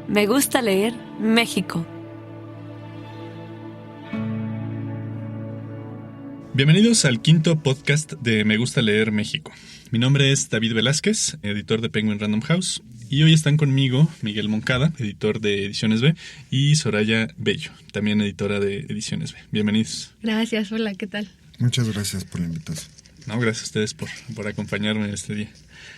Me gusta leer México. Bienvenidos al quinto podcast de Me gusta leer México. Mi nombre es David Velázquez, editor de Penguin Random House, y hoy están conmigo Miguel Moncada, editor de Ediciones B, y Soraya Bello, también editora de Ediciones B. Bienvenidos. Gracias, hola, ¿qué tal? Muchas gracias por la invitación. No, gracias a ustedes por acompañarme este día.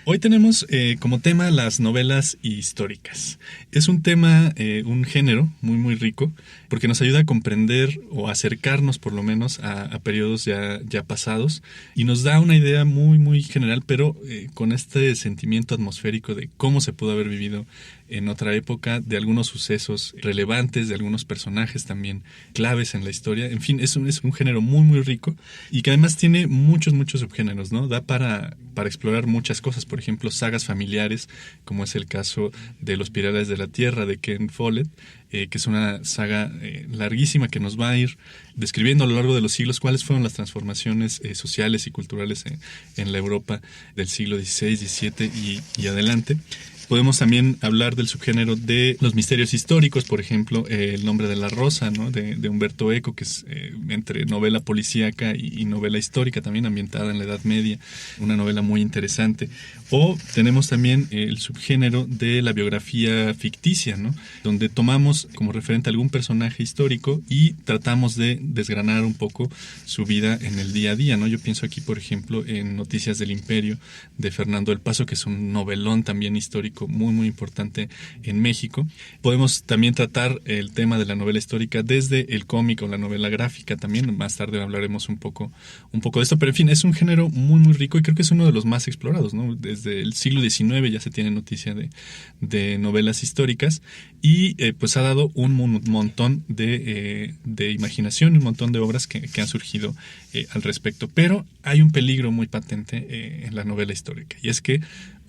Hoy tenemos como tema las novelas históricas. Es un tema, un género muy rico, porque nos ayuda a comprender o acercarnos por lo menos a periodos ya pasados, y nos da una idea muy general, pero con este sentimiento atmosférico de cómo se pudo haber vivido en otra época, de algunos sucesos relevantes, de algunos personajes también claves en la historia. En fin, es un género muy rico y que además tiene muchos subgéneros, ¿no? Da para explorar muchas cosas, por ejemplo, sagas familiares, como es el caso de Los Pilares de la Tierra de Ken Follett, que es una saga larguísima que nos va a ir describiendo a lo largo de los siglos cuáles fueron las transformaciones sociales y culturales en la Europa del siglo XVI, XVII y adelante. Podemos también hablar del subgénero de los misterios históricos, por ejemplo, El nombre de la rosa, ¿no? de Humberto Eco, que es entre novela policíaca y novela histórica, también ambientada en la Edad Media, una novela muy interesante. O tenemos también el subgénero de la biografía ficticia, ¿no? Donde tomamos como referente a algún personaje histórico y tratamos de desgranar un poco su vida en el día a día, ¿no? Yo pienso aquí, por ejemplo, en Noticias del Imperio, de Fernando del Paso, que es un novelón también histórico muy importante en México. Podemos también tratar el tema de la novela histórica desde el cómic o la novela gráfica también. Más tarde hablaremos un poco de esto, pero en fin, es un género muy rico y creo que es uno de los más explorados, ¿no? Desde el siglo XIX ya se tiene noticia de novelas históricas y pues ha dado un montón de imaginación y un montón de obras que han surgido al respecto. Pero hay un peligro muy patente en la novela histórica, y es que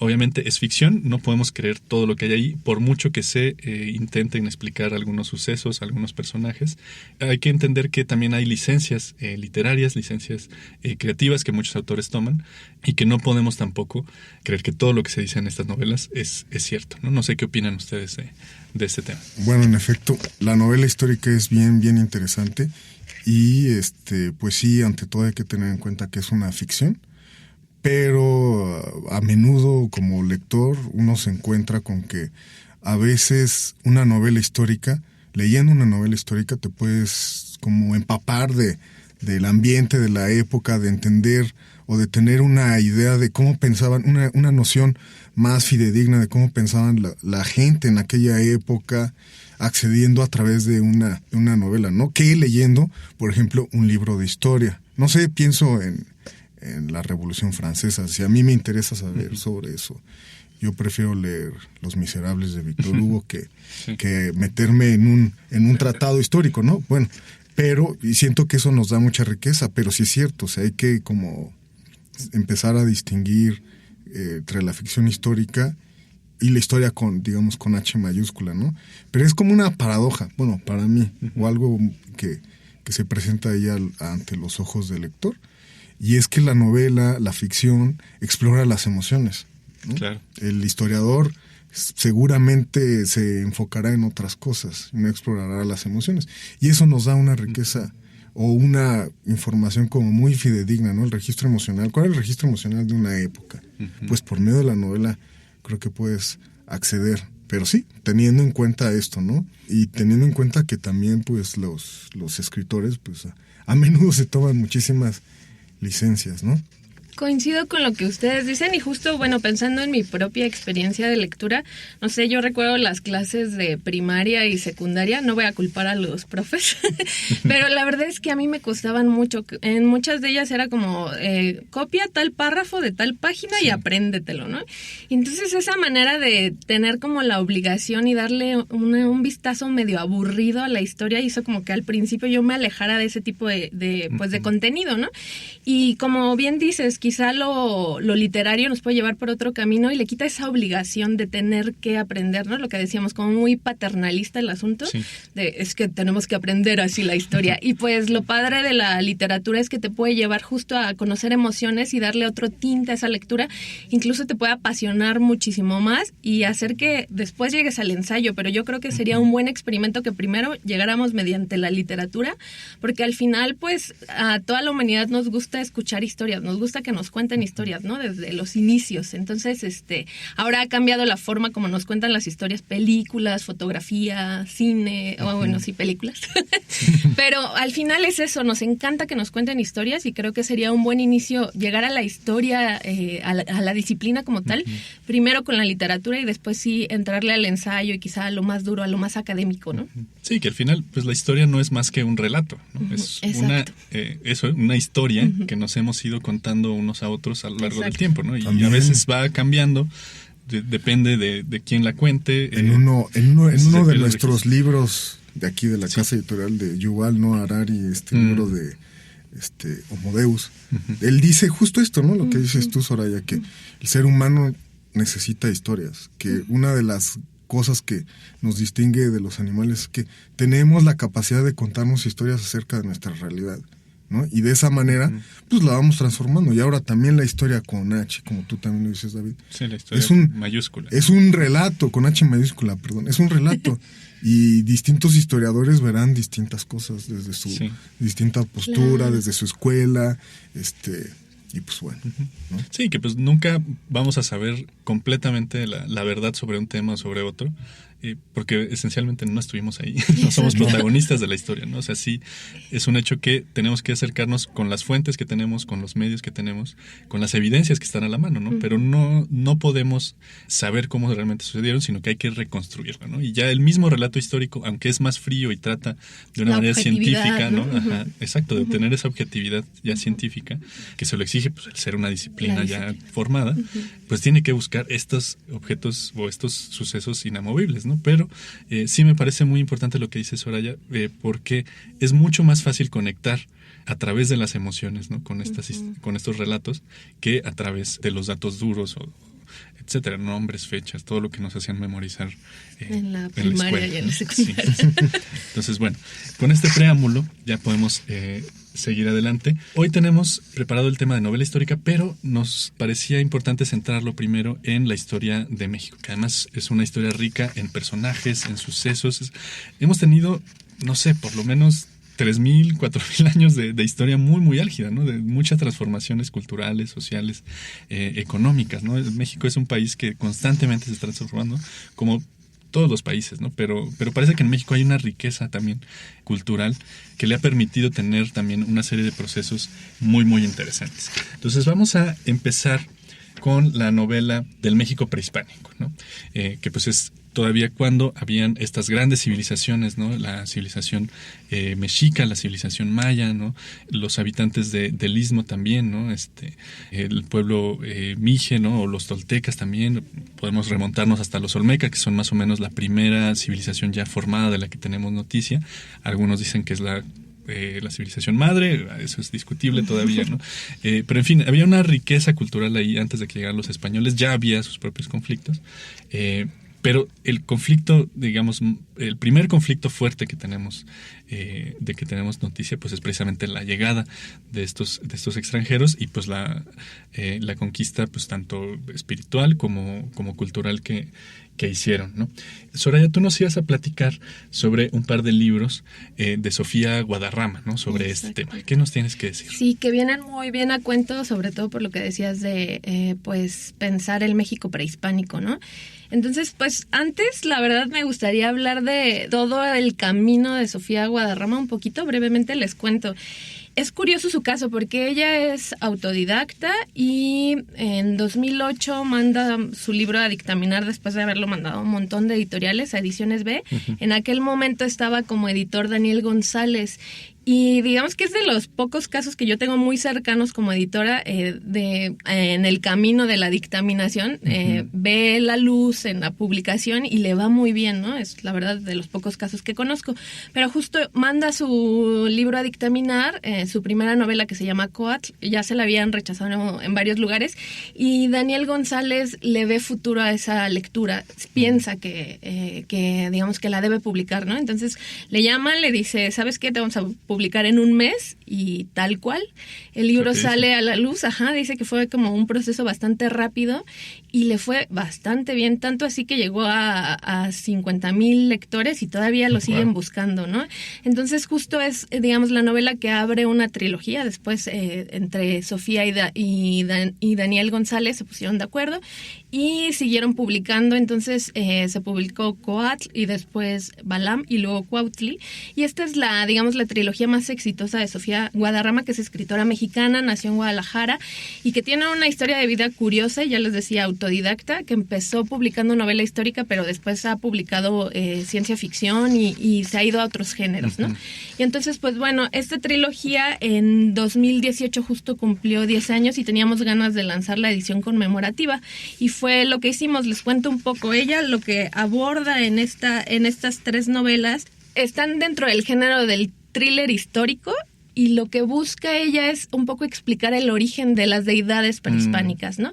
obviamente es ficción, no podemos creer todo lo que hay ahí, por mucho que se intenten explicar algunos sucesos, algunos personajes. Hay que entender que también hay licencias literarias, licencias creativas que muchos autores toman, y que no podemos tampoco creer que todo lo que se dice en estas novelas es cierto, ¿no? No sé qué opinan ustedes de este tema. Bueno, en efecto, la novela histórica es bien interesante y pues sí, ante todo hay que tener en cuenta que es una ficción. Pero a menudo como lector uno se encuentra con que a veces leyendo una novela histórica te puedes como empapar del ambiente de la época, de entender o de tener una idea de cómo pensaban, una noción más fidedigna de cómo pensaban la gente en aquella época, accediendo a través de una novela, ¿no? Que leyendo, por ejemplo, un libro de historia. No sé, pienso en la Revolución Francesa. Si a mí me interesa saber sobre eso, yo prefiero leer Los Miserables de Víctor Hugo que meterme en un tratado histórico, ¿no? Bueno, y siento que eso nos da mucha riqueza, pero sí es cierto, o sea, hay que como empezar a distinguir entre la ficción histórica y la historia con H mayúscula, ¿no? Pero es como una paradoja, bueno, para mí, o algo que se presenta ahí ante los ojos del lector. Y es que la novela, la ficción, explora las emociones, ¿no? Claro. El historiador seguramente se enfocará en otras cosas, no explorará las emociones. Y eso nos da una riqueza o una información como muy fidedigna, ¿no? El registro emocional. ¿Cuál es el registro emocional de una época? Pues por medio de la novela creo que puedes acceder. Pero sí, teniendo en cuenta esto, ¿no? Y teniendo en cuenta que también pues los escritores pues a menudo se toman muchísimas licencias, ¿no? Coincido con lo que ustedes dicen y justo, bueno, pensando en mi propia experiencia de lectura, no sé, yo recuerdo las clases de primaria y secundaria, no voy a culpar a los profes, pero la verdad es que a mí me costaban mucho. En muchas de ellas era como, copia tal párrafo de tal página y apréndetelo, ¿no? Y entonces esa manera de tener como la obligación y darle un vistazo medio aburrido a la historia hizo como que al principio yo me alejara de ese tipo de contenido, ¿no? Y como bien dices, quizá lo literario nos puede llevar por otro camino y le quita esa obligación de tener que aprender, ¿no? Lo que decíamos, como muy paternalista el asunto, Sí. es que tenemos que aprender así la historia. Y pues lo padre de la literatura es que te puede llevar justo a conocer emociones y darle otro tinte a esa lectura. Incluso te puede apasionar muchísimo más y hacer que después llegues al ensayo. Pero yo creo que sería un buen experimento que primero llegáramos mediante la literatura, porque al final, pues, a toda la humanidad nos gusta escuchar historias, nos gusta que nos cuenten historias, ¿no? Desde los inicios. Entonces, ahora ha cambiado la forma como nos cuentan las historias, películas, fotografía, cine, o bueno, sí, películas. Pero al final es eso, nos encanta que nos cuenten historias y creo que sería un buen inicio llegar a la historia, a la disciplina como tal, primero con la literatura y después sí entrarle al ensayo y quizá a lo más duro, a lo más académico, ¿no? Sí, que al final, pues la historia no es más que un relato, ¿no? Es una historia que nos hemos ido contando unos a otros a lo largo del tiempo, ¿no? Y También. a veces va cambiando, depende de quién la cuente. En uno de el nuestros libros de aquí de la casa editorial de Yuval Noah Harari, libro de Homo Deus, él dice justo esto, ¿no? Lo que dices tú, Soraya, que el ser humano necesita historias, que una de las cosas que nos distingue de los animales es que tenemos la capacidad de contarnos historias acerca de nuestra realidad, ¿no? Y de esa manera, pues la vamos transformando. Y ahora también la historia con H, como tú también lo dices, David. Sí, la historia mayúscula. Es un relato, con H mayúscula, perdón. Es un relato. Y distintos historiadores verán distintas cosas desde su distinta postura, claro, desde su escuela, y pues bueno, ¿no? Sí, que pues nunca vamos a saber completamente la verdad sobre un tema o sobre otro, porque esencialmente no estuvimos ahí, no somos protagonistas de la historia, ¿no? O sea, sí es un hecho que tenemos que acercarnos con las fuentes que tenemos, con los medios que tenemos, con las evidencias que están a la mano, ¿no? Pero no podemos saber cómo realmente sucedieron, sino que hay que reconstruirlo, ¿no? Y ya el mismo relato histórico, aunque es más frío y trata de una manera científica, ¿no? Ajá, exacto, de tener esa objetividad ya científica, que se lo exige pues el ser una disciplina ya formada, pues tiene que buscar estos objetos o estos sucesos inamovibles, ¿no? Pero sí me parece muy importante lo que dice Soraya, porque es mucho más fácil conectar a través de las emociones, ¿no? Con estos relatos que a través de los datos duros o etcétera, nombres, fechas, todo lo que nos hacían memorizar en la primaria y en la secundaria. Sí. Entonces, bueno, con este preámbulo ya podemos seguir adelante. Hoy tenemos preparado el tema de novela histórica, pero nos parecía importante centrarlo primero en la historia de México, que además es una historia rica en personajes, en sucesos. Hemos tenido, no sé, por lo menos 3.000, 4.000 años de historia muy, muy álgida, ¿no? De muchas transformaciones culturales, sociales, económicas, ¿no? México es un país que constantemente se está transformando, como todos los países, ¿no? Pero parece que en México hay una riqueza también cultural que le ha permitido tener también una serie de procesos muy, muy interesantes. Entonces vamos a empezar con la novela del México prehispánico, ¿no? Que pues es todavía cuando habían estas grandes civilizaciones, ¿no? La civilización mexica, la civilización maya, ¿no? Los habitantes del Istmo también, ¿no? El pueblo mije, ¿no? O los toltecas también. Podemos remontarnos hasta los olmecas, que son más o menos la primera civilización ya formada de la que tenemos noticia. Algunos dicen que es la civilización madre, eso es discutible todavía, ¿no? Pero en fin, había una riqueza cultural ahí antes de que llegaran los españoles, ya había sus propios conflictos, pero el conflicto, digamos, el primer conflicto fuerte que tenemos, de que tenemos noticia, pues es precisamente la llegada de estos extranjeros y pues la conquista, pues tanto espiritual como cultural que hicieron, ¿no? Soraya, tú nos ibas a platicar sobre un par de libros de Sofía Guadarrama, ¿no? Sobre este tema. ¿Qué nos tienes que decir? Sí, que vienen muy bien a cuento, sobre todo por lo que decías de, pues, pensar el México prehispánico, ¿no? Entonces, pues, antes, la verdad, me gustaría hablar de todo el camino de Sofía Guadarrama un poquito, brevemente les cuento. Es curioso su caso porque ella es autodidacta y en 2008 manda su libro a dictaminar después de haberlo mandado a un montón de editoriales, a Ediciones B. En aquel momento estaba como editor Daniel González Y digamos que es de los pocos casos que yo tengo muy cercanos como editora en el camino de la dictaminación. Ve la luz en la publicación y le va muy bien, ¿no? Es la verdad de los pocos casos que conozco. Pero justo manda su libro a dictaminar, su primera novela que se llama Coatl, ya se la habían rechazado en varios lugares, y Daniel González le ve futuro a esa lectura, piensa que digamos que la debe publicar, ¿no? Entonces le llama, le dice, ¿sabes qué? Te vamos a publicar en un mes, y tal cual. El libro sale a la luz, dice que fue como un proceso bastante rápido y le fue bastante bien, tanto así que llegó a 50,000 lectores y todavía lo siguen buscando, ¿no? Entonces justo es, digamos, la novela que abre una trilogía. Después entre Sofía y Daniel González se pusieron de acuerdo y siguieron publicando. Entonces se publicó Coatl y después Balam y luego Cuautli, y esta es la trilogía más exitosa de Sofía Guadarrama, que es escritora mexicana, nació en Guadalajara y que tiene una historia de vida curiosa, ya les decía, autodidacta, que empezó publicando novela histórica, pero después ha publicado ciencia ficción y se ha ido a otros géneros, ¿no? Y entonces, pues bueno, esta trilogía en 2018 justo cumplió 10 años y teníamos ganas de lanzar la edición conmemorativa, y fue lo que hicimos. Les cuento un poco. Ella lo que aborda en estas 3 novelas están dentro del género del thriller histórico, y lo que busca ella es un poco explicar el origen de las deidades prehispánicas, ¿no?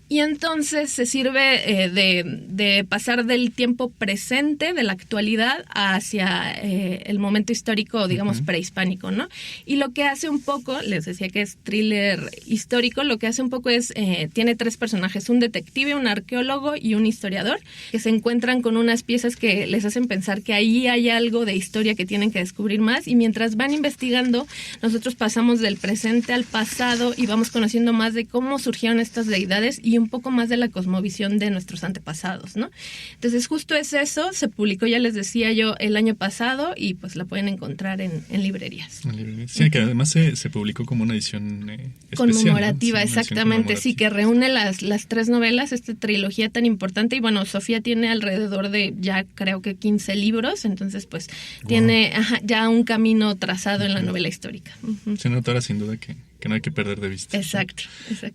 Y entonces se sirve de pasar del tiempo presente, de la actualidad, hacia el momento histórico, digamos, prehispánico, ¿no? Y lo que hace un poco, les decía que es thriller histórico, lo que hace un poco es, tiene 3 personajes, un detective, un arqueólogo y un historiador, que se encuentran con unas piezas que les hacen pensar que ahí hay algo de historia que tienen que descubrir más, y mientras van investigando, nosotros pasamos del presente al pasado y vamos conociendo más de cómo surgieron estas deidades y un poco más de la cosmovisión de nuestros antepasados, ¿no? Entonces justo es eso. Se publicó, ya les decía yo, el año pasado, y pues la pueden encontrar en librerías. Sí, que además se publicó como una edición especial, conmemorativa, ¿no? Sí, exactamente, sí, que reúne las 3 novelas, esta trilogía tan importante. Y bueno, Sofía tiene alrededor de ya creo que 15 libros, entonces pues tiene ya un camino trazado en la novela histórica. Se notará sin duda que no hay que perder de vista. Exacto.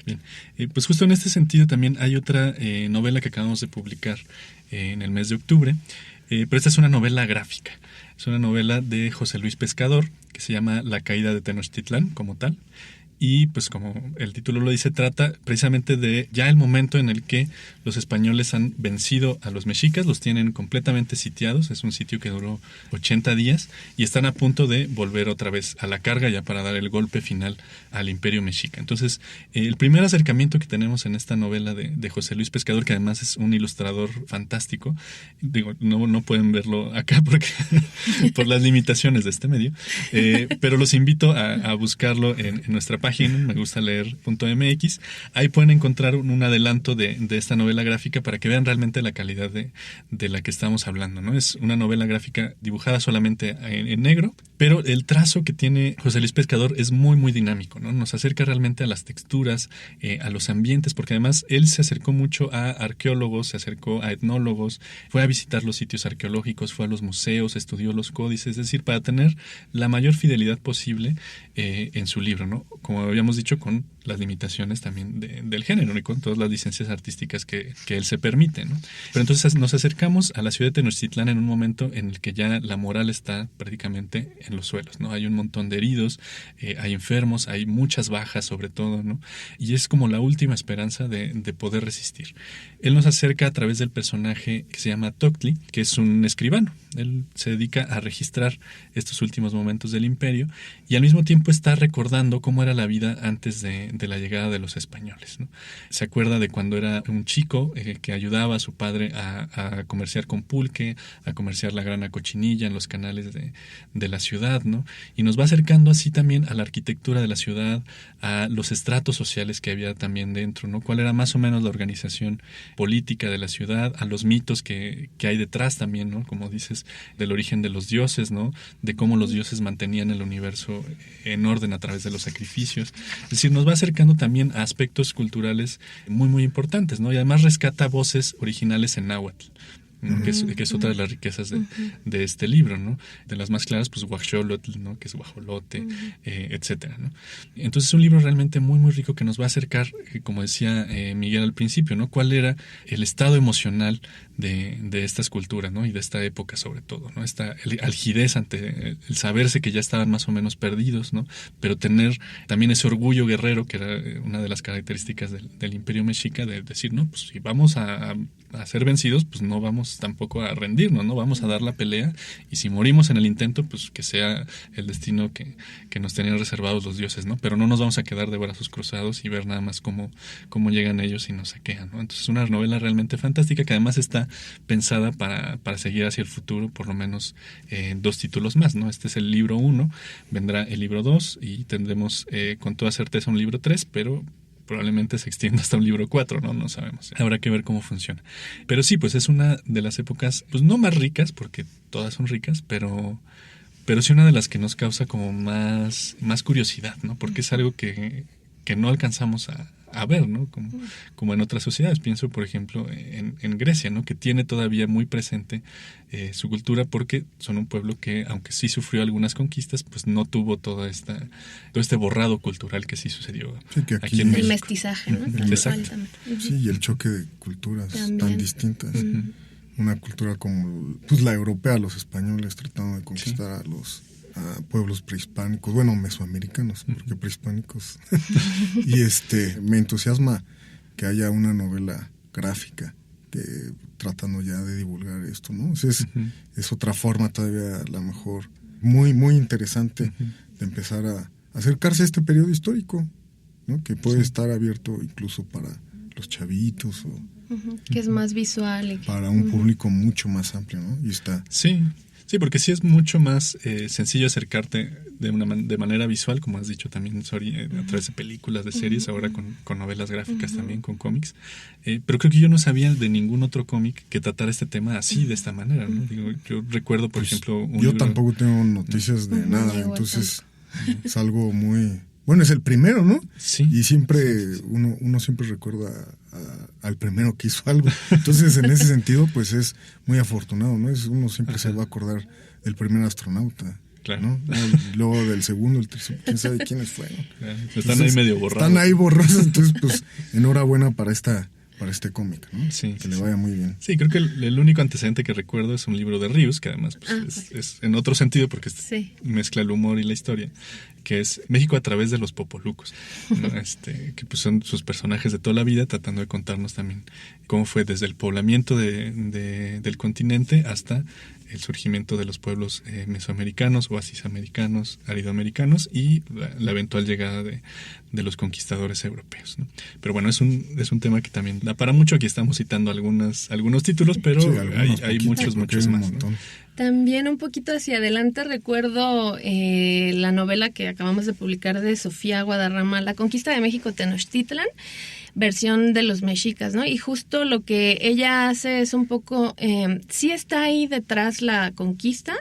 Bien. Pues justo en este sentido también hay otra novela que acabamos de publicar en el mes de octubre, pero esta es una novela gráfica. Es una novela de José Luis Pescador que se llama La caída de Tenochtitlán como tal. Y pues como el título lo dice, trata precisamente de ya el momento en el que los españoles han vencido a los mexicas, los tienen completamente sitiados. Es un sitio que duró 80 días y están a punto de volver otra vez a la carga ya para dar el golpe final al imperio mexica. Entonces, el primer acercamiento que tenemos en esta novela de José Luis Pescador, que además es un ilustrador fantástico, digo, no pueden verlo acá porque por las limitaciones de este medio, pero los invito a buscarlo en nuestra página, megustaleer.mx. Ahí pueden encontrar un adelanto de esta novela gráfica para que vean realmente la calidad de la que estamos hablando, ¿no? Es una novela gráfica dibujada solamente en negro, pero el trazo que tiene José Luis Pescador es muy, muy dinámico, ¿no? Nos acerca realmente a las texturas, a los ambientes, porque además él se acercó mucho a arqueólogos, se acercó a etnólogos, fue a visitar los sitios arqueológicos, fue a los museos, estudió los códices, es decir, para tener la mayor fidelidad posible en su libro, ¿no? Como habíamos dicho, con las limitaciones también del género y con todas las licencias artísticas que él se permite, ¿no? Pero entonces nos acercamos a la ciudad de Tenochtitlán en un momento en el que ya la moral está prácticamente en los suelos, ¿no? Hay un montón de heridos, hay enfermos, hay muchas bajas sobre todo, ¿no? Y es como la última esperanza de poder resistir. Él nos acerca a través del personaje que se llama Toctli, que es un escribano. Él se dedica a registrar estos últimos momentos del imperio y al mismo tiempo está recordando cómo era la vida antes de la llegada de los españoles, ¿no? Se acuerda de cuando era un chico que ayudaba a su padre a comerciar con pulque, a comerciar la grana cochinilla en los canales de la ciudad, ¿no? Y nos va acercando así también a la arquitectura de la ciudad, a los estratos sociales que había también dentro, ¿no? Cuál era más o menos la organización política de la ciudad, a los mitos que hay detrás también, ¿no? Como dices, del origen de los dioses, ¿no? De cómo los dioses mantenían el universo en orden a través de los sacrificios. Es decir, nos va acercando también a aspectos culturales muy, muy importantes, ¿no? Y además rescata voces originales en náhuatl. ¿no? Que es otra de las riquezas de este libro, ¿no? De las más claras, pues Guaxolotl, ¿no? Que es guajolote, etcétera, ¿no? Entonces es un libro realmente muy, muy rico que nos va a acercar, como decía Miguel al principio, ¿no? Cuál era el estado emocional de estas culturas, ¿no? Y de esta época sobre todo, ¿no? Esta algidez ante el saberse que ya estaban más o menos perdidos, ¿no? Pero tener también ese orgullo guerrero, que era una de las características del Imperio Mexica, de decir, no, pues si vamos a ser vencidos, pues no vamos tampoco a rendirnos, ¿no? Vamos a dar la pelea, y si morimos en el intento, pues que sea el destino que nos tenían reservados los dioses, ¿no? Pero no nos vamos a quedar de brazos cruzados y ver nada más cómo llegan ellos y nos saquean, ¿no? Entonces es una novela realmente fantástica que además está pensada para seguir hacia el futuro, por lo menos 2 títulos más, ¿no? Este es el libro 1, vendrá el libro 2 y tendremos con toda certeza un libro 3, pero probablemente se extienda hasta un libro 4, ¿no? No sabemos. Habrá que ver cómo funciona. Pero sí, pues es una de las épocas, pues no más ricas, porque todas son ricas, pero sí una de las que nos causa como más curiosidad, ¿no? Porque es algo que no alcanzamos a ver, ¿no? Como en otras sociedades. Pienso, por ejemplo, en Grecia, ¿no? Que tiene todavía muy presente su cultura, porque son un pueblo que, aunque sí sufrió algunas conquistas, pues no tuvo todo este borrado cultural que sí sucedió aquí en México. El mestizaje, ¿no? Exacto. Sí, y el choque de culturas también tan distintas. Una cultura como pues la europea, los españoles tratando de conquistar a los pueblos prehispánicos, bueno, mesoamericanos, porque prehispánicos. Y me entusiasma que haya una novela gráfica que tratando ya de divulgar esto, ¿no? O sea, es otra forma todavía, a lo mejor, muy, muy interesante de empezar a acercarse a este periodo histórico, ¿no? Que puede estar abierto incluso para los chavitos o que es más visual y para un público mucho más amplio, ¿no? Y está... Sí, porque sí es mucho más sencillo acercarte de manera visual, como has dicho también, Sori, a través de películas, de series, ahora con novelas gráficas también, con cómics. Pero creo que yo no sabía de ningún otro cómic que tratara este tema así, de esta manera, ¿no? Digo, yo recuerdo, por ejemplo... Yo tampoco tengo noticias de nada, entonces es algo muy... Bueno, es el primero, ¿no? Sí. Y siempre, uno siempre recuerda al primero que hizo algo. Entonces, en ese sentido, pues es muy afortunado, ¿no? Uno siempre se va a acordar del primer astronauta. Claro. ¿No? Y luego del segundo, el tercero, quién sabe quiénes fueron. Están ahí medio borrados. Están ahí borrosos, entonces, pues, enhorabuena para este cómic, ¿no? Sí, que le vaya muy bien. Sí, creo que el único antecedente que recuerdo es un libro de Ríos, que además pues, es en otro sentido, porque mezcla el humor y la historia, que es México a través de los popolucos, ¿no? Que pues son sus personajes de toda la vida, tratando de contarnos también cómo fue desde el poblamiento del continente hasta el surgimiento de los pueblos mesoamericanos, oasisamericanos, aridoamericanos y la eventual llegada de los conquistadores europeos, ¿no? Pero bueno, es un tema que también da para mucho. Aquí estamos citando algunos títulos, pero hay muchos más, ¿no? También un poquito hacia adelante recuerdo la novela que acabamos de publicar de Sofía Guadarrama, La conquista de México Tenochtitlan, versión de los mexicas, ¿no? Y justo lo que ella hace es un poco, sí está ahí detrás la conquista,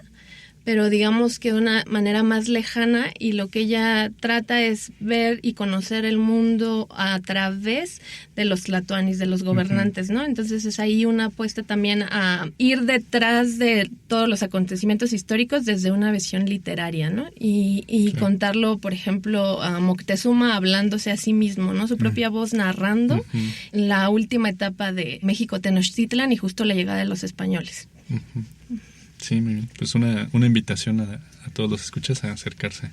pero digamos que de una manera más lejana, y lo que ella trata es ver y conocer el mundo a través de los tlatoanis, de los gobernantes, ¿no? Entonces es ahí una apuesta también a ir detrás de todos los acontecimientos históricos desde una visión literaria, ¿no? Y contarlo, por ejemplo, a Moctezuma hablándose a sí mismo, ¿no? Su propia voz narrando la última etapa de México Tenochtitlan y justo la llegada de los españoles. Sí, muy bien. Pues una invitación a todos los escuchas a acercarse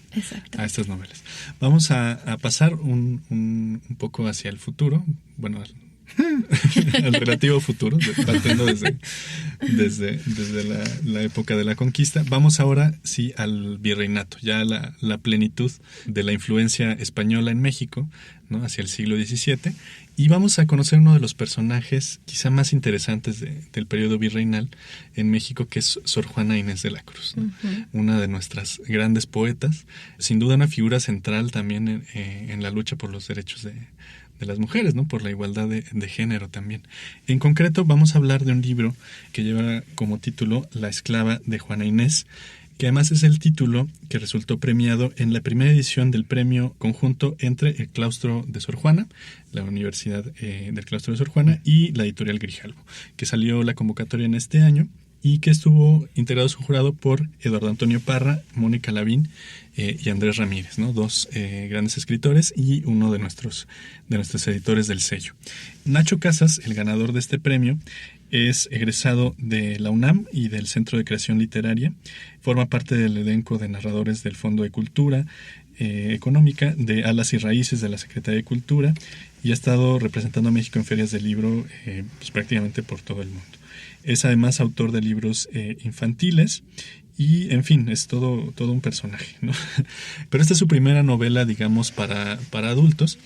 a estas novelas. Vamos a pasar un poco hacia el futuro, bueno, al relativo futuro, partiendo desde la época de la conquista. Vamos ahora sí al virreinato, ya la plenitud de la influencia española en México, ¿no? Hacia el siglo XVII. Y vamos a conocer uno de los personajes quizá más interesantes del periodo virreinal en México, que es Sor Juana Inés de la Cruz, ¿no? Una de nuestras grandes poetas, sin duda una figura central también en la lucha por los derechos de las mujeres, ¿no? Por la igualdad de género también. En concreto vamos a hablar de un libro que lleva como título La esclava de Juana Inés, que además es el título que resultó premiado en la primera edición del premio conjunto entre el Claustro de Sor Juana, la Universidad del Claustro de Sor Juana, y la editorial Grijalbo, que salió la convocatoria en este año y que estuvo integrado su jurado por Eduardo Antonio Parra, Mónica Lavín y Andrés Ramírez, ¿no? Dos grandes escritores y uno de nuestros editores del sello. Nacho Casas, el ganador de este premio, es egresado de la UNAM y del Centro de Creación Literaria. Forma parte del elenco de narradores del Fondo de Cultura Económica, de Alas y Raíces de la Secretaría de Cultura, y ha estado representando a México en ferias de libro pues prácticamente por todo el mundo. Es además autor de libros infantiles y, en fin, es todo un personaje, ¿no? Pero esta es su primera novela, digamos, para adultos.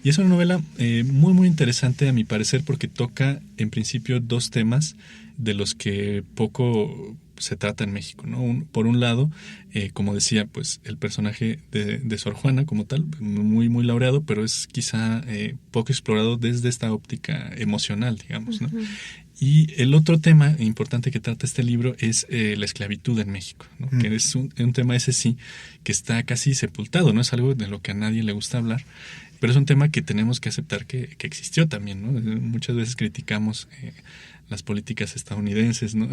Y es una novela muy, muy interesante, a mi parecer, porque toca, en principio, dos temas de los que poco se trata en México, ¿no? Por un lado, como decía, pues el personaje de Sor Juana como tal, muy, muy laureado, pero es quizá poco explorado desde esta óptica emocional, digamos, ¿no? Uh-huh. Y el otro tema importante que trata este libro es la esclavitud en México, ¿no? Que es un tema ese sí que está casi sepultado, no es algo de lo que a nadie le gusta hablar, pero es un tema que tenemos que aceptar que existió también, ¿no? Muchas veces criticamos las políticas estadounidenses, ¿no?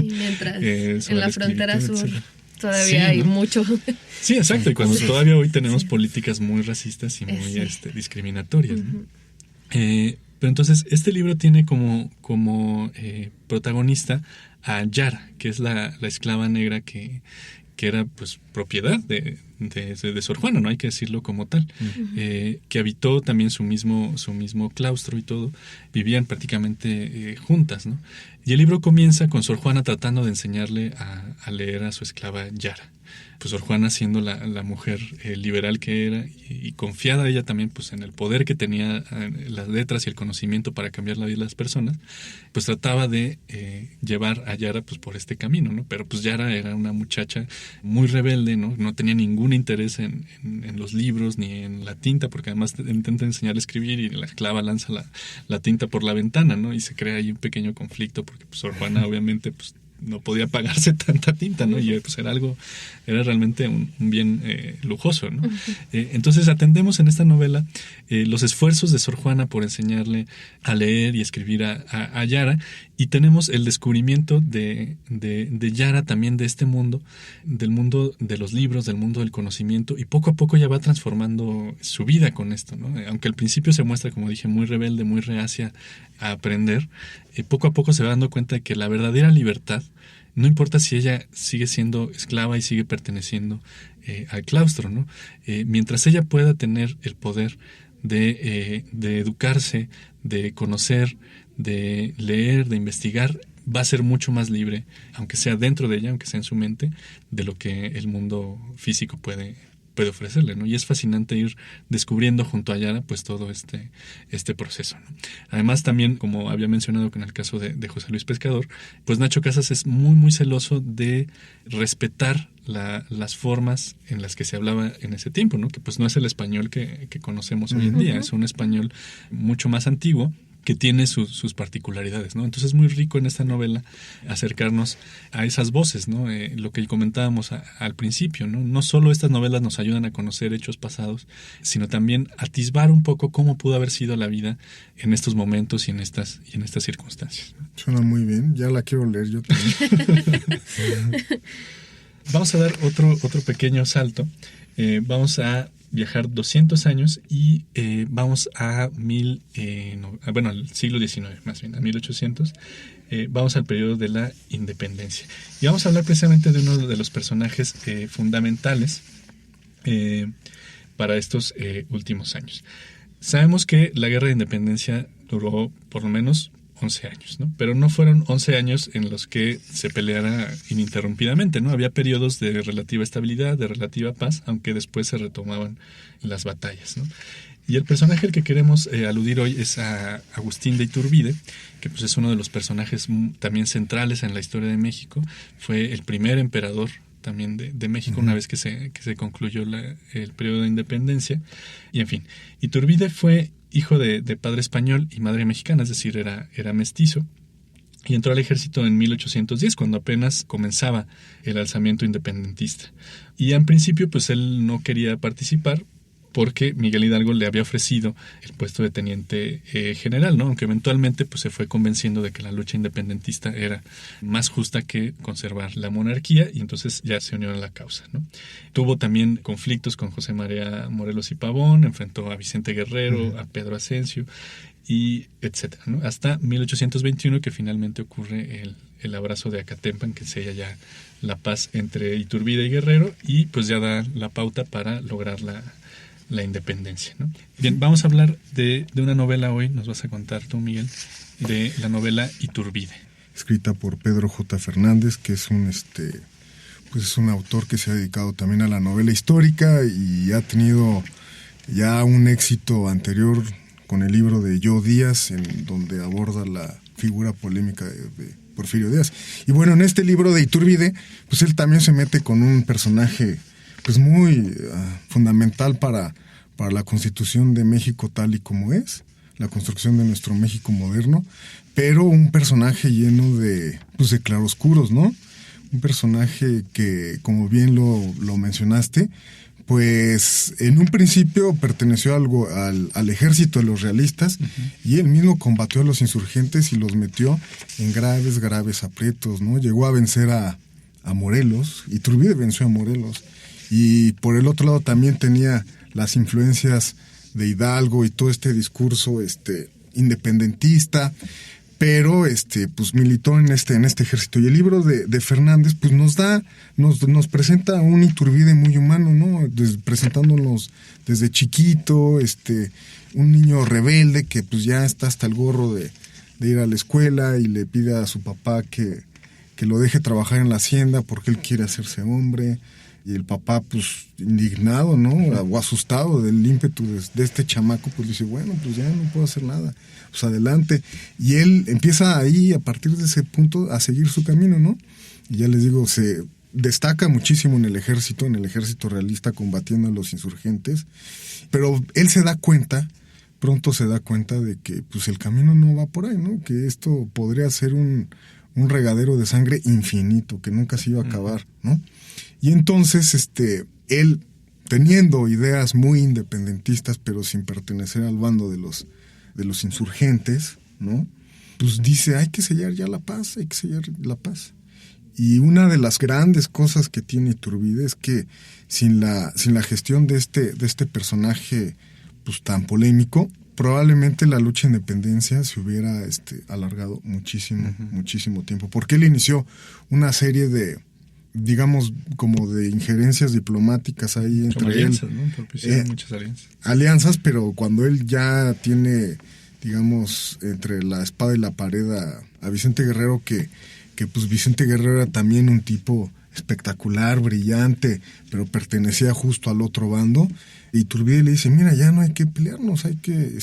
Mientras en la frontera sur etcétera. Todavía sí, hay, ¿no? Mucho. Sí, exacto, y cuando todavía hoy tenemos políticas muy racistas y muy discriminatorias, ¿no? Pero entonces este libro tiene como protagonista a Yara, que es la esclava negra que era pues propiedad de Sor Juana, no hay que decirlo como tal, uh-huh. Que habitó también su mismo claustro y todo, vivían prácticamente juntas, ¿no? Y el libro comienza con Sor Juana tratando de enseñarle a leer a su esclava Yara. Pues Sor Juana, siendo la mujer liberal que era y confiada ella también pues en el poder que tenía las letras y el conocimiento para cambiar la vida de las personas, pues trataba de llevar a Yara pues por este camino, ¿no? Pero pues Yara era una muchacha muy rebelde, ¿no? No tenía ningún interés en los libros ni en la tinta, porque además intenta enseñarle a escribir y la esclava lanza la tinta por la ventana, ¿no? Y se crea ahí un pequeño conflicto porque pues Sor Juana obviamente pues no podía pagarse tanta tinta, ¿no? Y pues era realmente un bien lujoso, ¿no? Entonces atendemos en esta novela los esfuerzos de Sor Juana por enseñarle a leer y escribir a Yara, y tenemos el descubrimiento de Yara también de este mundo, del mundo de los libros, del mundo del conocimiento, y poco a poco ya va transformando su vida con esto, ¿no? Aunque al principio se muestra, como dije, muy rebelde, muy reacia a aprender, poco a poco se va dando cuenta de que la verdadera libertad, no importa si ella sigue siendo esclava y sigue perteneciendo al claustro, ¿no? Mientras ella pueda tener el poder de educarse, de conocer, de leer, de investigar, va a ser mucho más libre, aunque sea dentro de ella, aunque sea en su mente, de lo que el mundo físico puede ofrecerle, ¿no? Y es fascinante ir descubriendo junto a Yara pues todo este proceso, ¿no? Además también, como había mencionado con el caso de José Luis Pescador, pues Nacho Casas es muy muy celoso de respetar las formas en las que se hablaba en ese tiempo, ¿no? Que pues no es el español que conocemos hoy en día, es un español mucho más antiguo, que tiene sus particularidades, ¿no? Entonces es muy rico en esta novela acercarnos a esas voces, ¿no? Lo que comentábamos al principio, ¿no? No solo estas novelas nos ayudan a conocer hechos pasados, sino también atisbar un poco cómo pudo haber sido la vida en estos momentos y en estas circunstancias. Suena muy bien, ya la quiero leer yo también. Vamos a dar otro pequeño salto. Vamos a viajar 200 años y vamos al siglo XIX, más bien, a 1800. Vamos al periodo de la independencia. Y vamos a hablar precisamente de uno de los personajes fundamentales para estos últimos años. Sabemos que la guerra de independencia duró por lo menos 11 años, ¿no? Pero no fueron 11 años en los que se peleara ininterrumpidamente, ¿no? Había periodos de relativa estabilidad, de relativa paz, aunque después se retomaban las batallas, ¿no? Y el personaje al que queremos aludir hoy es a Agustín de Iturbide, que pues es uno de los personajes también centrales en la historia de México. Fue el primer emperador también de México, una vez que se concluyó el periodo de independencia. Y en fin, Iturbide fue hijo de padre español y madre mexicana, es decir, era mestizo. y entró al ejército en 1810, cuando apenas comenzaba el alzamiento independentista. Y en principio pues él no quería participar porque Miguel Hidalgo le había ofrecido el puesto de teniente general, ¿no? Aunque eventualmente pues se fue convenciendo de que la lucha independentista era más justa que conservar la monarquía, y entonces ya se unió a la causa, ¿no? Tuvo también conflictos con José María Morelos y Pavón, enfrentó a Vicente Guerrero, a Pedro Asensio, y etcétera, ¿no? Hasta 1821, que finalmente ocurre el abrazo de Acatempan, que sella ya la paz entre Iturbide y Guerrero, y pues ya da la pauta para lograr la independencia, ¿no? Bien, vamos a hablar de una novela hoy, nos vas a contar tú, Miguel, de la novela Iturbide. Escrita por Pedro J. Fernández, que es es un autor que se ha dedicado también a la novela histórica y ha tenido ya un éxito anterior con el libro de Yo Díaz, en donde aborda la figura polémica de Porfirio Díaz. Y bueno, en este libro de Iturbide, pues él también se mete con un personaje pues muy fundamental para la constitución de México tal y como es, la construcción de nuestro México moderno, pero un personaje lleno de claroscuros, ¿no? Un personaje que, como bien lo mencionaste, pues en un principio perteneció al ejército de los realistas, y él mismo combatió a los insurgentes y los metió en graves aprietos, ¿no? Llegó a vencer a Morelos, Iturbide venció a Morelos, y por el otro lado también tenía las influencias de Hidalgo y todo este discurso independentista, pero pues militó en este ejército. Y el libro de Fernández pues nos presenta un Iturbide muy humano, ¿no? Presentándonos desde chiquito, un niño rebelde que pues ya está hasta el gorro de ir a la escuela, y le pide a su papá que lo deje trabajar en la hacienda porque él quiere hacerse hombre. Y el papá, pues, indignado, ¿no? O asustado del ímpetu de este chamaco, pues dice, bueno, pues ya no puedo hacer nada, pues adelante. Y él empieza ahí, a partir de ese punto, a seguir su camino, ¿no? Y ya les digo, se destaca muchísimo en el ejército realista, combatiendo a los insurgentes, pero él pronto se da cuenta de que, pues, el camino no va por ahí, ¿no? Que esto podría ser un regadero de sangre infinito, que nunca se iba a acabar, ¿no? Y entonces, él, teniendo ideas muy independentistas, pero sin pertenecer al bando de los insurgentes, ¿no? Pues dice, hay que sellar ya la paz. Y una de las grandes cosas que tiene Iturbide es que sin la gestión de este personaje, pues tan polémico, probablemente la lucha de independencia se hubiera alargado muchísimo tiempo, porque él inició una serie de, digamos, como de injerencias diplomáticas ahí entre alianzas, él, ¿no? Propiciaron muchas alianzas. Alianzas, pero cuando él ya tiene, digamos, entre la espada y la pared a Vicente Guerrero, que pues Vicente Guerrero era también un tipo espectacular, brillante, pero pertenecía justo al otro bando. Y Iturbide le dice, mira, ya no hay que pelearnos, hay que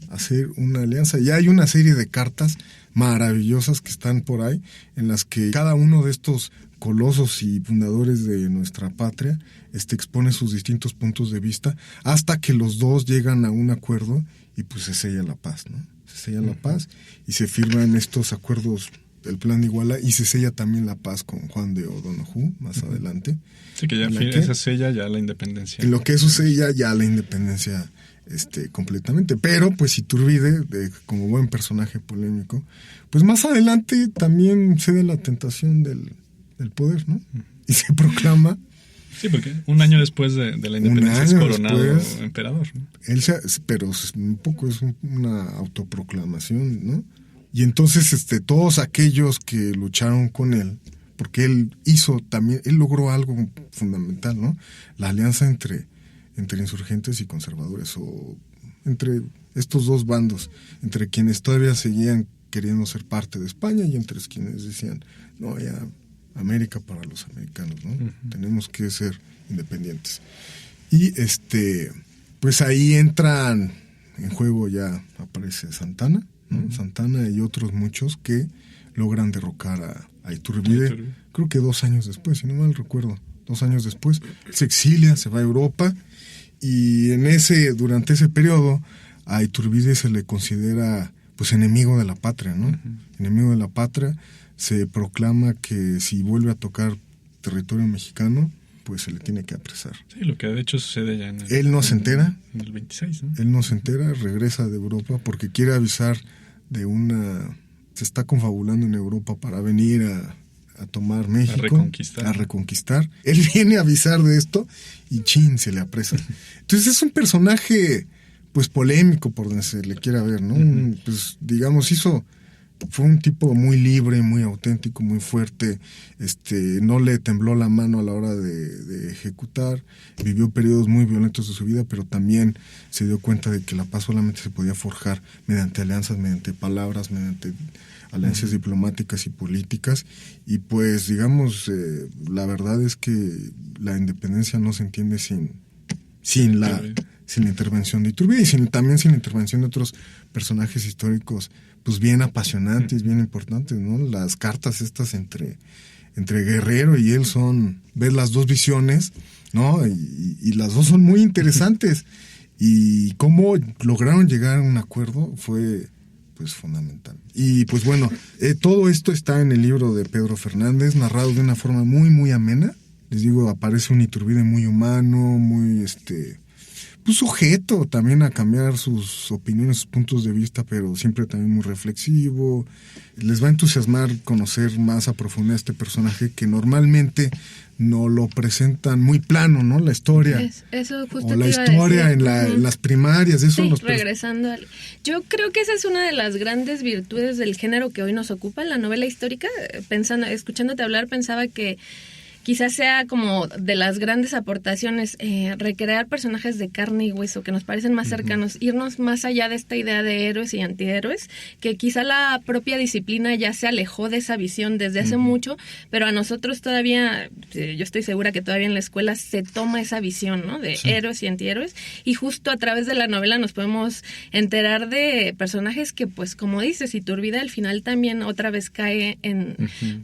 hacer una alianza. Ya hay una serie de cartas maravillosas que están por ahí, en las que cada uno de estos colosos y fundadores de nuestra patria expone sus distintos puntos de vista, hasta que los dos llegan a un acuerdo y pues se sella la paz, ¿no? Se sella la paz y se firman estos acuerdos del Plan de Iguala, y se sella también la paz con Juan de O'Donoghue más adelante. Sí, que ya esa sella ya la independencia. En lo que eso sella ya la independencia completamente. Pero pues Iturbide, como buen personaje polémico, pues más adelante también cede la tentación del poder, ¿no? Y se proclama. Sí, porque un año después de la independencia es coronado emperador, ¿no? Pero un poco es una autoproclamación, ¿no? Y entonces todos aquellos que lucharon con él, porque él logró algo fundamental, ¿no? La alianza entre insurgentes y conservadores, o entre estos dos bandos, entre quienes todavía seguían queriendo ser parte de España y entre quienes decían, no, ya América para los americanos, ¿no? Tenemos que ser independientes. Y pues ahí entran en juego, ya aparece Santana, ¿no? Santana y otros muchos que logran derrocar a Iturbide, creo que 2 años después, si no mal recuerdo, 2 años después, se exilia, se va a Europa, y durante ese periodo a Iturbide se le considera pues enemigo de la patria, ¿no? Enemigo de la patria. Se proclama que si vuelve a tocar territorio mexicano, pues se le tiene que apresar. Sí, lo que de hecho sucede ya él no se entera. En el 26, ¿no? Él no se entera, regresa de Europa porque quiere avisar de se está confabulando en Europa para venir a tomar México, a reconquistar. Él viene a avisar de esto y chin, se le apresa. Entonces es un personaje pues polémico por donde se le quiera ver, ¿no? Pues digamos, fue un tipo muy libre, muy auténtico, muy fuerte, no le tembló la mano a la hora de ejecutar, vivió periodos muy violentos de su vida, pero también se dio cuenta de que la paz solamente se podía forjar mediante alianzas, mediante palabras, mediante alianzas diplomáticas y políticas, y pues digamos, la verdad es que la independencia no se entiende sin la intervención de Iturbide y también sin la intervención de otros personajes históricos pues bien apasionantes, bien importantes, ¿no? Las cartas estas entre Guerrero y él ves las dos visiones, ¿no? Y las dos son muy interesantes. Y cómo lograron llegar a un acuerdo fue pues fundamental. Y pues bueno, todo esto está en el libro de Pedro Fernández, narrado de una forma muy, muy amena. Les digo, aparece un Iturbide muy humano, muy pues sujeto también a cambiar sus opiniones, sus puntos de vista, pero siempre también muy reflexivo. Les va a entusiasmar conocer más a profundidad este personaje que normalmente no lo presentan muy plano, ¿no? La historia. Eso justo o la historia en las primarias. Eso sí, regresando yo creo que esa es una de las grandes virtudes del género que hoy nos ocupa, la novela histórica. Escuchándote hablar, pensaba que quizás sea como de las grandes aportaciones, recrear personajes de carne y hueso que nos parecen más cercanos, irnos más allá de esta idea de héroes y antihéroes, que quizá la propia disciplina ya se alejó de esa visión desde hace mucho, pero a nosotros todavía, yo estoy segura que todavía en la escuela se toma esa visión, ¿no? De héroes y antihéroes, y justo a través de la novela nos podemos enterar de personajes que, pues como dices, Iturbide al final también otra vez cae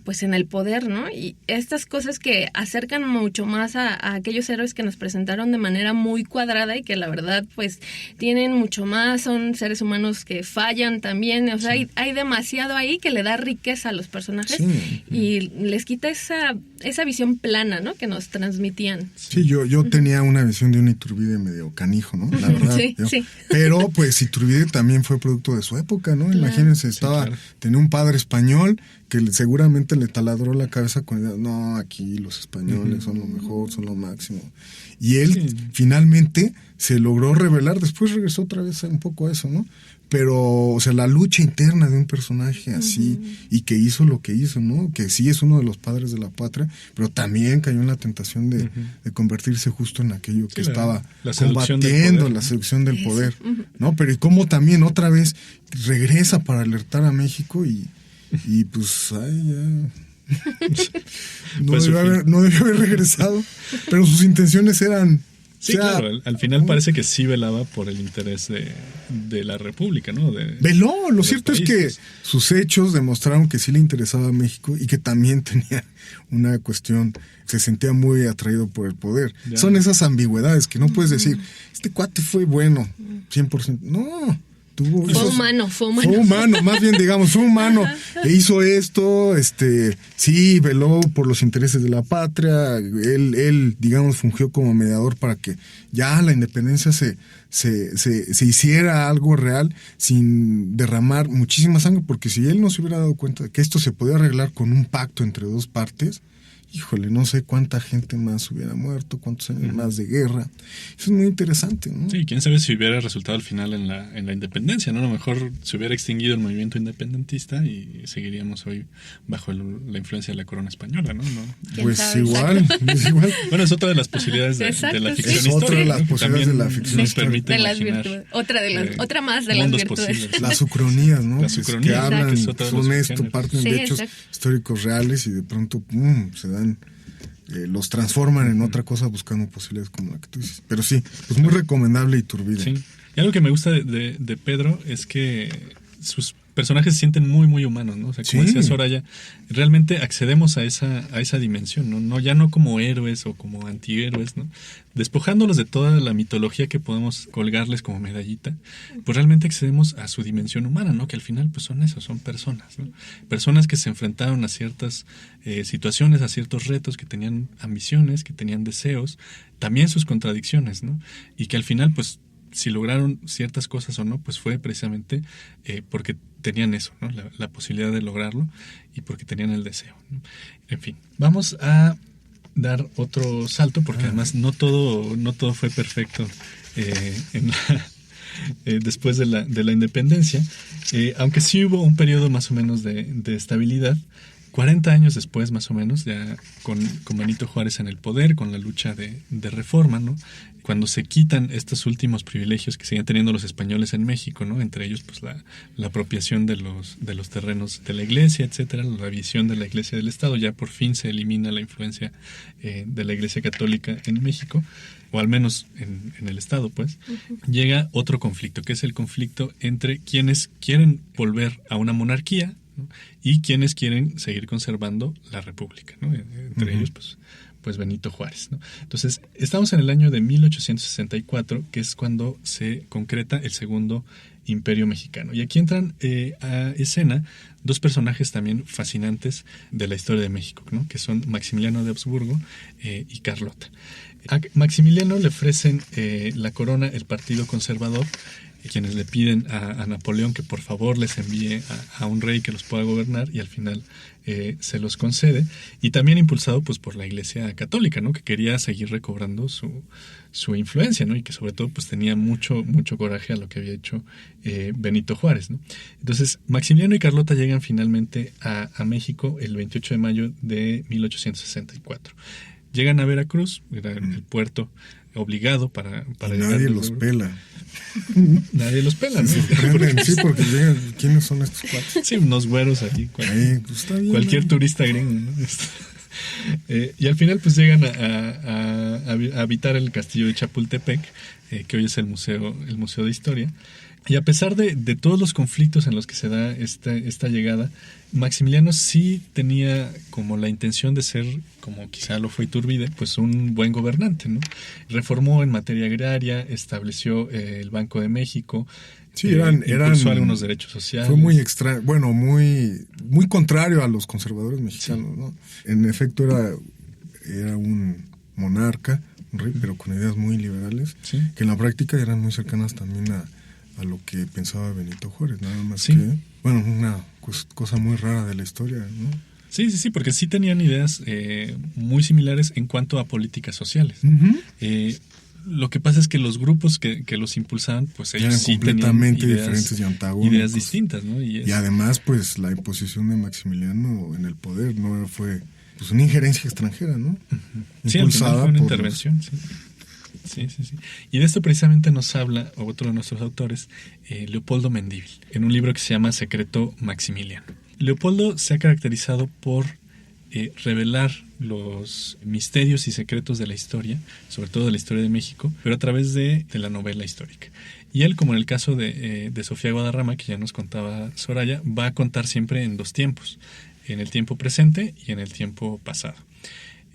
pues en el poder, ¿no? Y estas cosas que acercan mucho más a aquellos héroes que nos presentaron de manera muy cuadrada y que la verdad pues tienen mucho más, son seres humanos que fallan también, o sea, hay demasiado ahí que le da riqueza a los personajes y les quita esa visión plana, ¿no? Que nos transmitían. Sí, yo tenía una visión de un Iturbide medio canijo, ¿no? La verdad. Sí. Pero pues Iturbide también fue producto de su época, ¿no? Claro. Imagínense, tenía un padre español que seguramente le taladró la cabeza con idea, no, aquí los españoles son lo mejor, son lo máximo. Y él finalmente se logró revelar, después regresó otra vez un poco a eso, ¿no? Pero, o sea, la lucha interna de un personaje así y que hizo lo que hizo, ¿no? Que sí es uno de los padres de la patria, pero también cayó en la tentación de convertirse justo en aquello que estaba combatiendo, la seducción del poder, ¿no? Pero y cómo también otra vez regresa para alertar a México y pues, no debió haber regresado, pero sus intenciones eran... Sí, claro, al final parece que sí velaba por el interés de la República, ¿no? Veló, lo cierto es que sus hechos demostraron que sí le interesaba a México y que también tenía una cuestión, se sentía muy atraído por el poder. Ya. Son esas ambigüedades que no puedes decir, este cuate fue bueno, 100%, no... Fue humano, más bien digamos, fue humano, e hizo esto, sí, veló por los intereses de la patria, él digamos, fungió como mediador para que ya la independencia se hiciera algo real sin derramar muchísima sangre, porque si él no se hubiera dado cuenta de que esto se podía arreglar con un pacto entre dos partes, híjole, no sé cuánta gente más hubiera muerto, cuántos años más de guerra. Eso es muy interesante, ¿no? Sí, quién sabe si hubiera resultado al final en la independencia, ¿no? A lo mejor se hubiera extinguido el movimiento independentista y seguiríamos hoy bajo la influencia de la corona española, ¿no? Pues igual. Bueno, es otra de las posibilidades de la ficción histórica. Otra de las posibilidades de la ficción nos permite de las virtudes. Otra más de las virtudes. Posibles. Las ucronías, ¿no? Las ucronías, que hablan, son esto, parten de hechos históricos reales y de pronto, se dan los transforman en otra cosa buscando posibilidades como la que tú dices. Pero sí, pues muy recomendable Iturbide. Sí. Y algo que me gusta de Pedro es que sus personajes se sienten muy, muy humanos, ¿no? O sea, como Sí. decía Soraya, realmente accedemos a esa dimensión, ¿no? No, ya no como héroes o como antihéroes, ¿no? Despojándolos de toda la mitología que podemos colgarles como medallita, pues realmente accedemos a su dimensión humana, ¿no? Que al final, pues son eso, son personas, ¿no? Personas que se enfrentaron a ciertas situaciones, a ciertos retos, que tenían ambiciones, que tenían deseos, también sus contradicciones, ¿no? Y que al final, pues, si lograron ciertas cosas o no, pues fue precisamente porque tenían eso, ¿no? La posibilidad de lograrlo y porque tenían el deseo, ¿no? En fin, vamos a dar otro salto porque además no todo fue perfecto después de la independencia, aunque sí hubo un periodo más o menos de estabilidad. 40 años después, más o menos, ya con Benito Juárez en el poder, con la lucha de reforma, ¿no? Cuando se quitan estos últimos privilegios que seguían teniendo los españoles en México, ¿no? Entre ellos, pues, la apropiación de los terrenos de la iglesia, etcétera, la visión de la iglesia del Estado, ya por fin se elimina la influencia de la iglesia católica en México, o al menos en el Estado, pues. Llega otro conflicto, que es el conflicto entre quienes quieren volver a una monarquía, ¿no? Y quienes quieren seguir conservando la república, ¿no? Entre ellos, pues Benito Juárez, ¿no? Entonces, estamos en el año de 1864, que es cuando se concreta el segundo imperio mexicano. Y aquí entran a escena dos personajes también fascinantes de la historia de México, ¿no? Que son Maximiliano de Habsburgo y Carlota. A Maximiliano le ofrecen la corona, el Partido Conservador, quienes le piden a Napoleón que por favor les envíe a un rey que los pueda gobernar, y al final se los concede, y también impulsado pues por la Iglesia Católica, ¿no? Que quería seguir recobrando su influencia, ¿no? Y que sobre todo pues tenía mucho coraje a lo que había hecho Benito Juárez, ¿no? Entonces Maximiliano y Carlota llegan finalmente a México el 28 de mayo de 1864. Llegan a Veracruz, era el puerto obligado para nadie los pela. Nadie los pela, ¿no? Se sorprenden, sí, porque llegan, ¿quiénes son estos cuates? Sí, unos güeros aquí, Pues está bien, cualquier ¿no? turista gringo, ¿no? Y al final pues llegan a habitar el castillo de Chapultepec, que hoy es el museo de historia. Y a pesar de todos los conflictos en los que se da esta llegada, Maximiliano sí tenía como la intención de ser, como quizá lo fue Iturbide, pues un buen gobernante, ¿no? Reformó en materia agraria, estableció el Banco de México, Sí, impulsó algunos derechos sociales. Fue muy extraño, bueno, muy contrario a los conservadores mexicanos, sí, ¿no? En efecto era un monarca, un rey, pero con ideas muy liberales, sí, que en la práctica eran muy cercanas también a lo que pensaba Benito Juárez, nada más, sí, que, bueno, una cosa muy rara de la historia, ¿no? Sí, porque sí tenían ideas muy similares en cuanto a políticas sociales. Lo que pasa es que los grupos que los impulsaban, pues ellos sí completamente tenían diferentes y antagónicos. Ideas distintas, ¿no? Y además, pues la imposición de Maximiliano en el poder no fue pues una injerencia extranjera, ¿no? Sí, impulsada fue una intervención, sí. Sí. Y de esto precisamente nos habla otro de nuestros autores, Leopoldo Mendívil, en un libro que se llama Secreto Maximiliano. Leopoldo se ha caracterizado por revelar los misterios y secretos de la historia, sobre todo de la historia de México, pero a través de la novela histórica. Y él, como en el caso de Sofía Guadarrama, que ya nos contaba Soraya, va a contar siempre en dos tiempos, en el tiempo presente y en el tiempo pasado.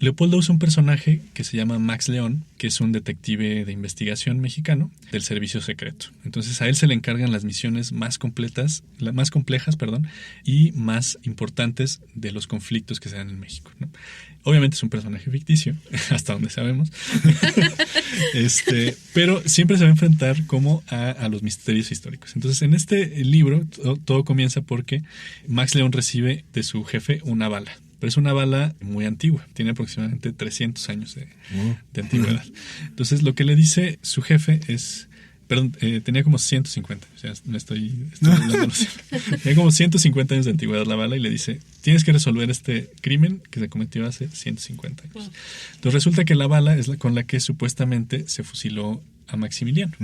Leopoldo usa un personaje que se llama Max León, que es un detective de investigación mexicano del servicio secreto. Entonces a él se le encargan las misiones más complejas, y más importantes de los conflictos que se dan en México, ¿no? Obviamente es un personaje ficticio, hasta donde sabemos, pero siempre se va a enfrentar como a los misterios históricos. Entonces en este libro todo comienza porque Max León recibe de su jefe una bala. Pero es una bala muy antigua, tiene aproximadamente 300 años de antigüedad. Entonces lo que le dice su jefe es, tenía como 150, o sea, estoy hablando, tenía como 150 años de antigüedad la bala, y le dice, tienes que resolver este crimen que se cometió hace 150 años. Entonces resulta que la bala es con la que supuestamente se fusiló a Maximiliano.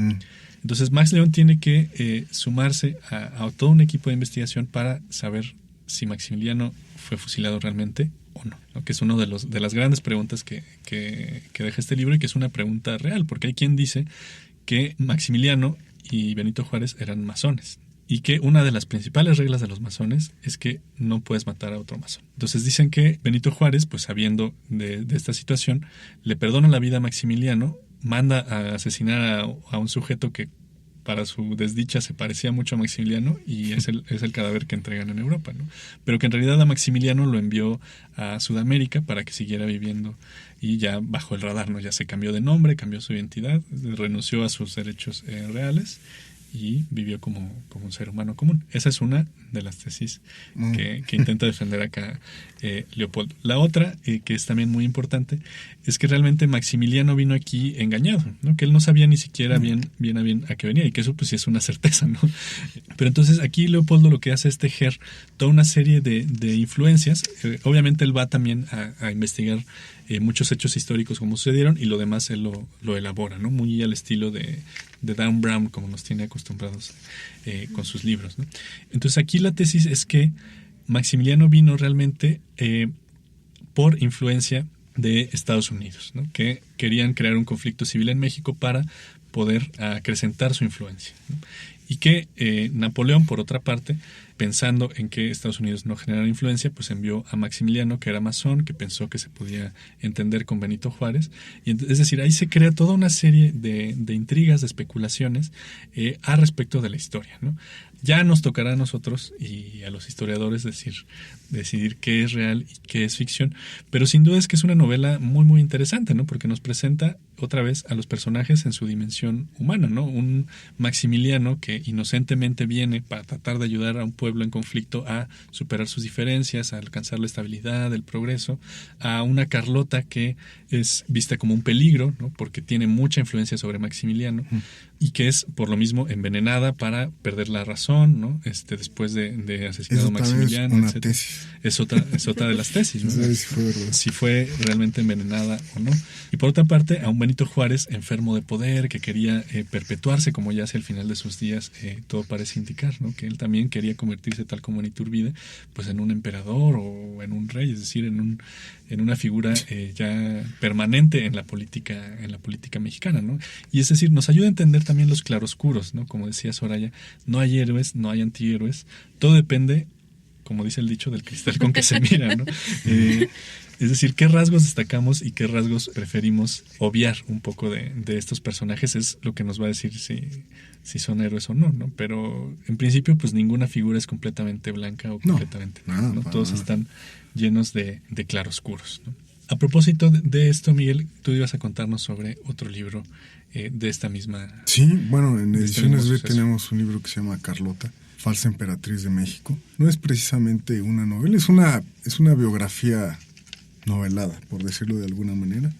Entonces Max León tiene que sumarse a todo un equipo de investigación para saber si Maximiliano fue fusilado realmente o no, ¿no? Que es una de las grandes preguntas que deja este libro, y que es una pregunta real, porque hay quien dice que Maximiliano y Benito Juárez eran masones. y que una de las principales reglas de los masones es que no puedes matar a otro masón. Entonces dicen que Benito Juárez, pues sabiendo de esta situación, le perdona la vida a Maximiliano, manda a asesinar a un sujeto que para su desdicha se parecía mucho a Maximiliano y es el cadáver que entregan en Europa, ¿no? Pero que en realidad a Maximiliano lo envió a Sudamérica para que siguiera viviendo y ya bajo el radar, ¿no? Ya se cambió de nombre, cambió su identidad, renunció a sus derechos reales y vivió como un ser humano común. Esa es una de las tesis que intenta defender acá Leopoldo. La otra, que es también muy importante, es que realmente Maximiliano vino aquí engañado, ¿no? Que él no sabía ni siquiera bien a qué venía, y que eso pues sí es una certeza, ¿no? Pero entonces aquí Leopoldo lo que hace es tejer toda una serie de influencias. Obviamente él va también a investigar muchos hechos históricos como sucedieron, y lo demás él lo elabora, ¿no? Muy al estilo de Dan Brown, como nos tiene acostumbrados con sus libros, ¿no? Entonces aquí la tesis es que Maximiliano vino realmente por influencia de Estados Unidos, ¿no? Que querían crear un conflicto civil en México para poder acrecentar su influencia, ¿no? Y que Napoleón, por otra parte, pensando en que Estados Unidos no generara influencia, pues envió a Maximiliano, que era masón, que pensó que se podía entender con Benito Juárez. Y es decir, ahí se crea toda una serie de intrigas, de especulaciones a respecto de la historia, ¿no? Ya nos tocará a nosotros y a los historiadores decidir qué es real y qué es ficción, pero sin duda es que es una novela muy muy interesante, ¿no? Porque nos presenta otra vez a los personajes en su dimensión humana, ¿no? Un Maximiliano que inocentemente viene para tratar de ayudar a un pueblo en conflicto a superar sus diferencias, a alcanzar la estabilidad, el progreso, a una Carlota que es vista como un peligro, ¿no? Porque tiene mucha influencia sobre Maximiliano y que es por lo mismo envenenada para perder la razón, ¿no? Después de asesinado a Maximiliano, es una etc. tesis. Es otra de las tesis, ¿no? Si fue realmente envenenada o no. Y por otra parte, a un Benito Juárez enfermo de poder, que quería perpetuarse, como ya hacia el final de sus días todo parece indicar, ¿no? Que él también quería convertirse, tal como en Iturbide, pues en un emperador o en un rey, es decir, en una figura ya permanente en la política mexicana, ¿no? Y es decir, nos ayuda a entender también los claroscuros, ¿no? Como decía Soraya, no hay héroes, no hay antihéroes, todo depende, como dice el dicho, del cristal con que se mira, ¿no? Es decir, qué rasgos destacamos y qué rasgos preferimos obviar un poco de estos personajes es lo que nos va a decir si son héroes o no, ¿no? Pero en principio, pues ninguna figura es completamente blanca o completamente negra, ¿no? Todos están llenos de claroscuros, ¿no? A propósito de esto, Miguel, tú ibas a contarnos sobre otro libro de esta misma... Sí, bueno, en Ediciones B tenemos un libro que se llama Carlota, falsa emperatriz de México. No es precisamente una novela, es una biografía novelada, por decirlo de alguna manera,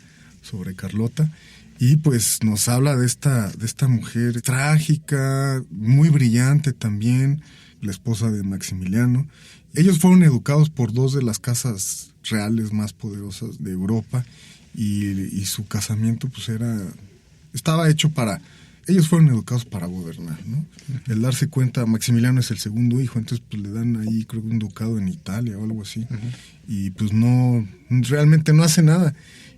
sobre Carlota. Y pues nos habla de esta mujer trágica, muy brillante también, la esposa de Maximiliano. Ellos fueron educados por dos de las casas reales más poderosas de Europa y su casamiento pues estaba hecho para... Ellos fueron educados para gobernar, ¿no? El darse cuenta, Maximiliano es el segundo hijo, entonces pues le dan ahí creo que un ducado en Italia o algo así, y pues realmente no hace nada.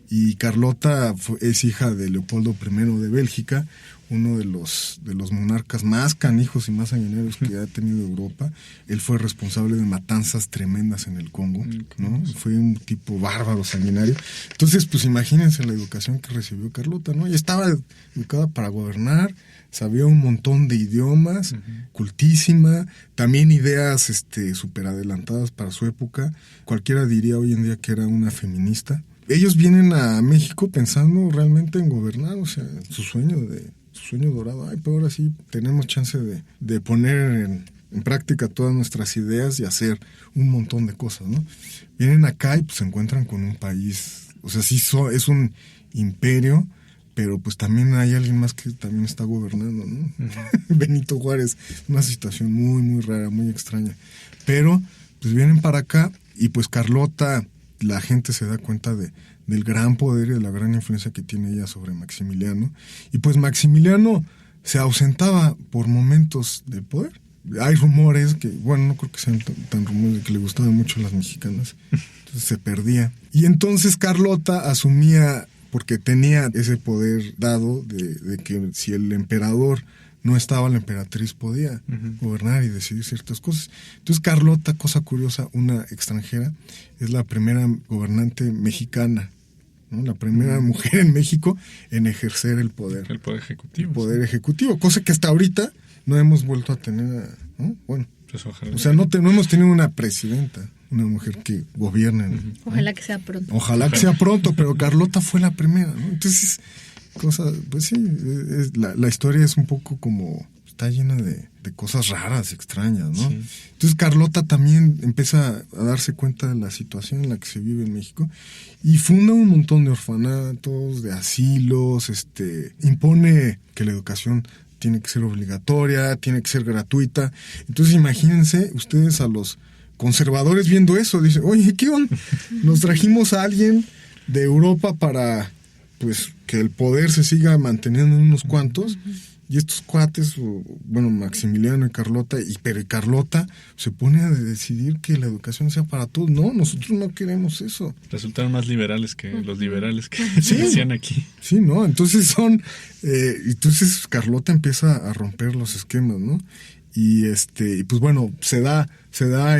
Y Carlota es hija de Leopoldo I de Bélgica, uno de los monarcas más canijos y más sanguinarios que ha tenido Europa. Él fue responsable de matanzas tremendas en el Congo, ¿no? Fue un tipo bárbaro, sanguinario. Entonces, pues imagínense la educación que recibió Carlota, ¿no? Ella estaba educada para gobernar, sabía un montón de idiomas, cultísima, también ideas súper adelantadas para su época. Cualquiera diría hoy en día que era una feminista. Ellos vienen a México pensando realmente en gobernar, o sea, su sueño dorado. Ay, pero ahora sí tenemos chance de poner en práctica todas nuestras ideas y hacer un montón de cosas, ¿no? Vienen acá y pues se encuentran con un país, o sea, sí es un imperio, pero pues también hay alguien más que también está gobernando, ¿no? Benito Juárez, una situación muy, muy rara, muy extraña. Pero pues vienen para acá y pues Carlota... La gente se da cuenta del gran poder y de la gran influencia que tiene ella sobre Maximiliano. Y pues Maximiliano se ausentaba por momentos del poder. Hay rumores que, bueno, no creo que sean tan rumores de que le gustaban mucho las mexicanas. Entonces se perdía. Y entonces Carlota asumía, porque tenía ese poder dado de que si el emperador no estaba la emperatriz, podía gobernar y decidir ciertas cosas. Entonces Carlota, cosa curiosa, una extranjera, es la primera gobernante mexicana, ¿no? La primera mujer en México en ejercer el poder. El poder ejecutivo. El poder ejecutivo, cosa que hasta ahorita no hemos vuelto a tener, ¿no? Bueno, pues ojalá. O sea, no hemos tenido una presidenta, una mujer que gobierne. ¿No? Ojalá que sea pronto. Ojalá que sea pronto, pero Carlota fue la primera, ¿no? Entonces, pues sí, la historia es un poco como, está llena de cosas raras, extrañas, ¿no? Sí. Entonces Carlota también empieza a darse cuenta de la situación en la que se vive en México y funda un montón de orfanatos, de asilos, impone que la educación tiene que ser obligatoria, tiene que ser gratuita. Entonces imagínense ustedes a los conservadores viendo eso, dice, oye, ¿qué onda? Nos trajimos a alguien de Europa para, pues, que el poder se siga manteniendo en unos cuantos, y estos cuates, bueno, Maximiliano y Carlota, pero Carlota se pone a decidir que la educación sea para todos. No, nosotros no queremos eso. Resultaron más liberales que los liberales que se decían aquí. Sí, ¿no? Entonces entonces Carlota empieza a romper los esquemas, ¿no? Y pues bueno, se da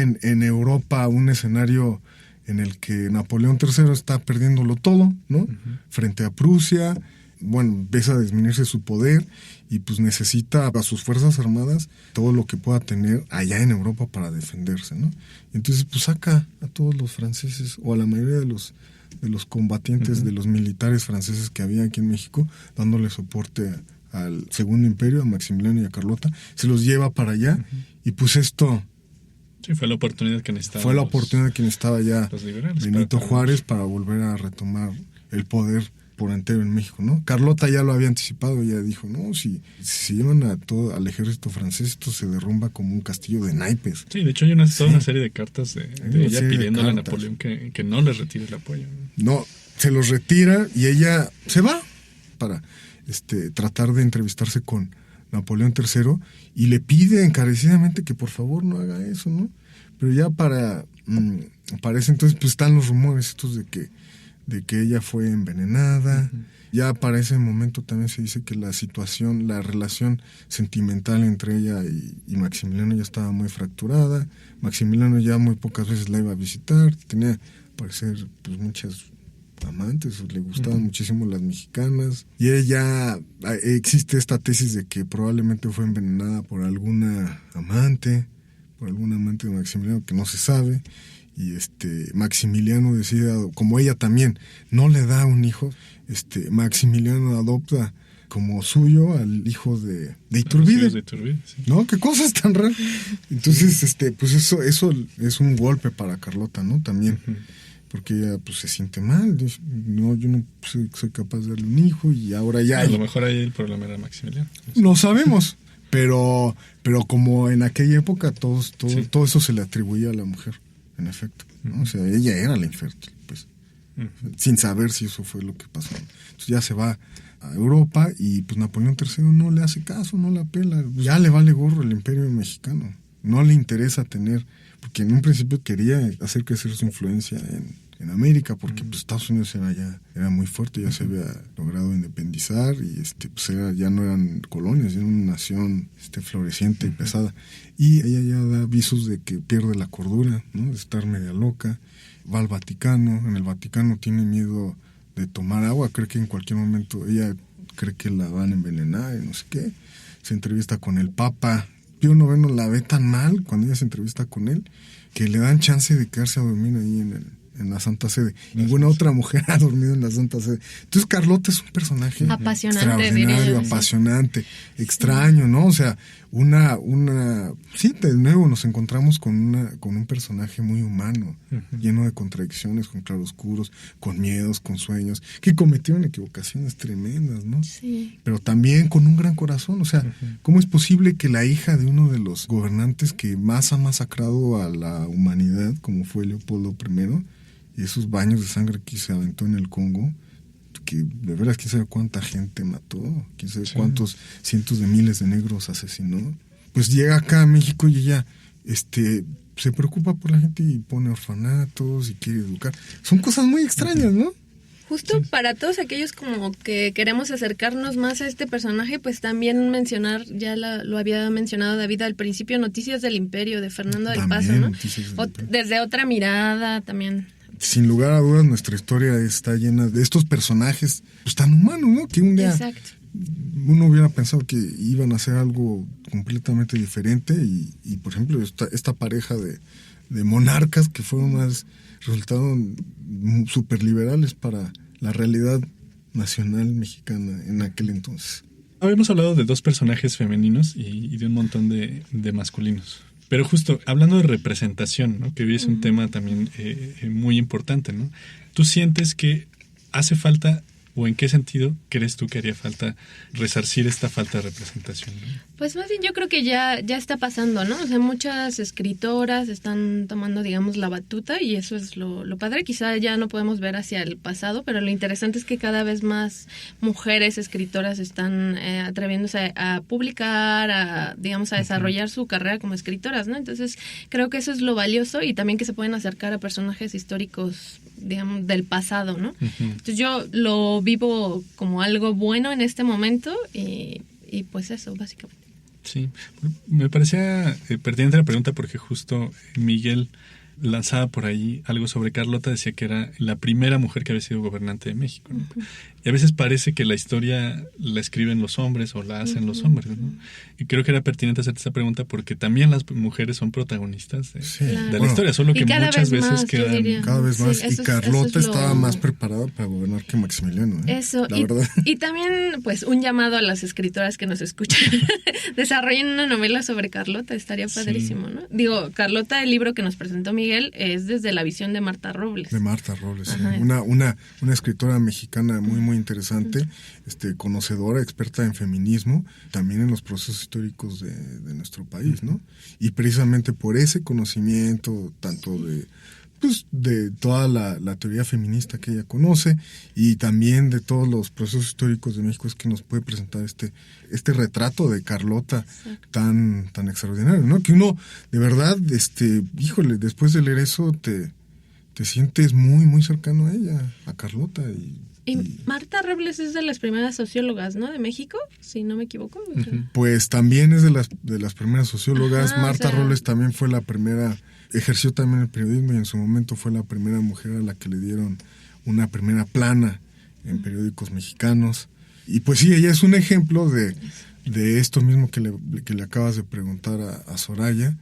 en Europa un escenario en el que Napoleón III está perdiéndolo todo, ¿no? Frente a Prusia, bueno, empieza a disminuirse su poder y pues necesita a sus fuerzas armadas todo lo que pueda tener allá en Europa para defenderse, ¿no? Entonces pues saca a todos los franceses o a la mayoría de los combatientes, de los militares franceses que había aquí en México, dándole soporte al Segundo Imperio, a Maximiliano y a Carlota, se los lleva para allá y pues esto... Sí, fue la oportunidad que necesitaba. Fue la oportunidad que necesitaba ya Benito Juárez para volver a retomar el poder por entero en México, ¿no? Carlota ya lo había anticipado, ella dijo, no, si llevan al ejército francés, esto se derrumba como un castillo de naipes. Sí, de hecho hay toda una serie de cartas de ella pidiéndole a Napoleón que no le retire el apoyo. No, se los retira y ella se va para tratar de entrevistarse con Napoleón III y le pide encarecidamente que por favor no haga eso, ¿no? Pero ya para ese entonces pues están los rumores estos de que ella fue envenenada. Ya para ese momento también se dice que la relación sentimental entre ella y Maximiliano ya estaba muy fracturada. Maximiliano ya muy pocas veces la iba a visitar, tenía, al parecer, pues muchas amantes, le gustaban muchísimo las mexicanas. Y ella, existe esta tesis de que probablemente fue envenenada por alguna amante de Maximiliano que no se sabe. Y Maximiliano decide, como ella también no le da un hijo, Maximiliano adopta como suyo al hijo de Iturbide. De Iturbide, sí. ¿No? Qué cosas tan raras. Entonces, pues eso es un golpe para Carlota, ¿no? También. Porque ella pues se siente mal, dice, no, yo no soy capaz de darle un hijo y ahora ya... A lo mejor ahí el problema era Maximiliano. No sabemos, pero como en aquella época todo eso se le atribuía a la mujer. En efecto, ¿no? O sea, ella era la infértil, pues, sin saber si eso fue lo que pasó. Entonces ya se va a Europa y pues Napoleón III no le hace caso, no la pela, ya le vale gorro el imperio mexicano, no le interesa tener, porque en un principio quería hacer crecer su influencia en América, porque pues Estados Unidos era muy fuerte, ya se había logrado independizar y pues ya no eran colonias, era una nación floreciente y pesada. Y ella ya da avisos de que pierde la cordura, ¿no? De estar media loca. Va al Vaticano, en el Vaticano tiene miedo de tomar agua, cree que en cualquier momento ella cree que la van a envenenar y no sé qué. Se entrevista con el Papa. Pío IX la ve tan mal cuando ella se entrevista con él que le dan chance de quedarse a dormir ahí en la Santa Sede. Ninguna otra mujer ha dormido en la Santa Sede. Entonces Carlota es un personaje extraordinario, apasionante, extraño, ¿no? O sea, sí, de nuevo nos encontramos con un personaje muy humano, lleno de contradicciones, con claroscuros, con miedos, con sueños, que cometieron equivocaciones tremendas, ¿no? Sí. Pero también con un gran corazón. O sea, ¿cómo es posible que la hija de uno de los gobernantes que más ha masacrado a la humanidad, como fue Leopoldo I, y esos baños de sangre que se aventó en el Congo, que de veras quién sabe cuánta gente mató, quién sabe cuántos cientos de miles de negros asesinó, pues llega acá a México y ella se preocupa por la gente y pone orfanatos y quiere educar. Son cosas muy extrañas, ¿no? Justo para todos aquellos como que queremos acercarnos más a este personaje, pues también mencionar, lo había mencionado David al principio, Noticias del Imperio de Fernando del Paso, ¿no? Desde otra mirada también. Sin lugar a dudas, nuestra historia está llena de estos personajes pues, tan humanos, ¿no? Que un día uno hubiera pensado que iban a hacer algo completamente diferente y por ejemplo, esta pareja de monarcas que resultaron súper liberales para la realidad nacional mexicana en aquel entonces. Habíamos hablado de 2 personajes femeninos y de un montón de masculinos. Pero justo, hablando de representación, ¿no? Que hoy es un tema también muy importante, ¿no? ¿Tú sientes que hace falta, o en qué sentido crees tú que haría falta resarcir esta falta de representación, ¿no? Pues más bien yo creo que ya está pasando, ¿no? O sea, muchas escritoras están tomando, digamos, la batuta y eso es lo padre. Quizá ya no podemos ver hacia el pasado, pero lo interesante es que cada vez más mujeres escritoras están atreviéndose a publicar, a desarrollar su carrera como escritoras, ¿no? Entonces creo que eso es lo valioso y también que se pueden acercar a personajes históricos, digamos, del pasado, ¿no? Entonces yo lo vivo como algo bueno en este momento y pues eso, básicamente. Sí, me parecía pertinente la pregunta porque justo Miguel lanzaba por ahí algo sobre Carlota, decía que era la primera mujer que había sido gobernante de México, ¿no? Y a veces parece que la historia la escriben los hombres o la hacen los hombres, ¿no? Y creo que era pertinente hacerte esa pregunta porque también las mujeres son protagonistas de la historia, solo que muchas veces quedan... Cada vez más, sí, y Carlota estaba más preparada para gobernar que Maximiliano, ¿eh? Eso, la verdad. Y también, pues, un llamado a las escritoras que nos escuchan. Desarrollen una novela sobre Carlota, estaría padrísimo, ¿no? Digo, Carlota, el libro que nos presentó Miguel, es desde la visión de Marta Robles. De Marta Robles, sí. Una escritora mexicana muy interesante, conocedora, experta en feminismo, también en los procesos históricos de nuestro país, ¿no? Y precisamente por ese conocimiento, tanto de toda la teoría feminista que ella conoce y también de todos los procesos históricos de México, es que nos puede presentar este retrato de Carlota tan extraordinario, ¿no? Que uno, de verdad, híjole, después de leer eso te sientes muy cercano a ella, a Carlota. Y Marta Robles es de las primeras sociólogas, ¿no? De México, si no me equivoco. Pues también es de las primeras sociólogas. Marta Robles también fue la primera, ejerció también el periodismo y en su momento fue la primera mujer a la que le dieron una primera plana en periódicos mexicanos. Y pues sí, ella es un ejemplo de esto mismo que le acabas de preguntar a Soraya,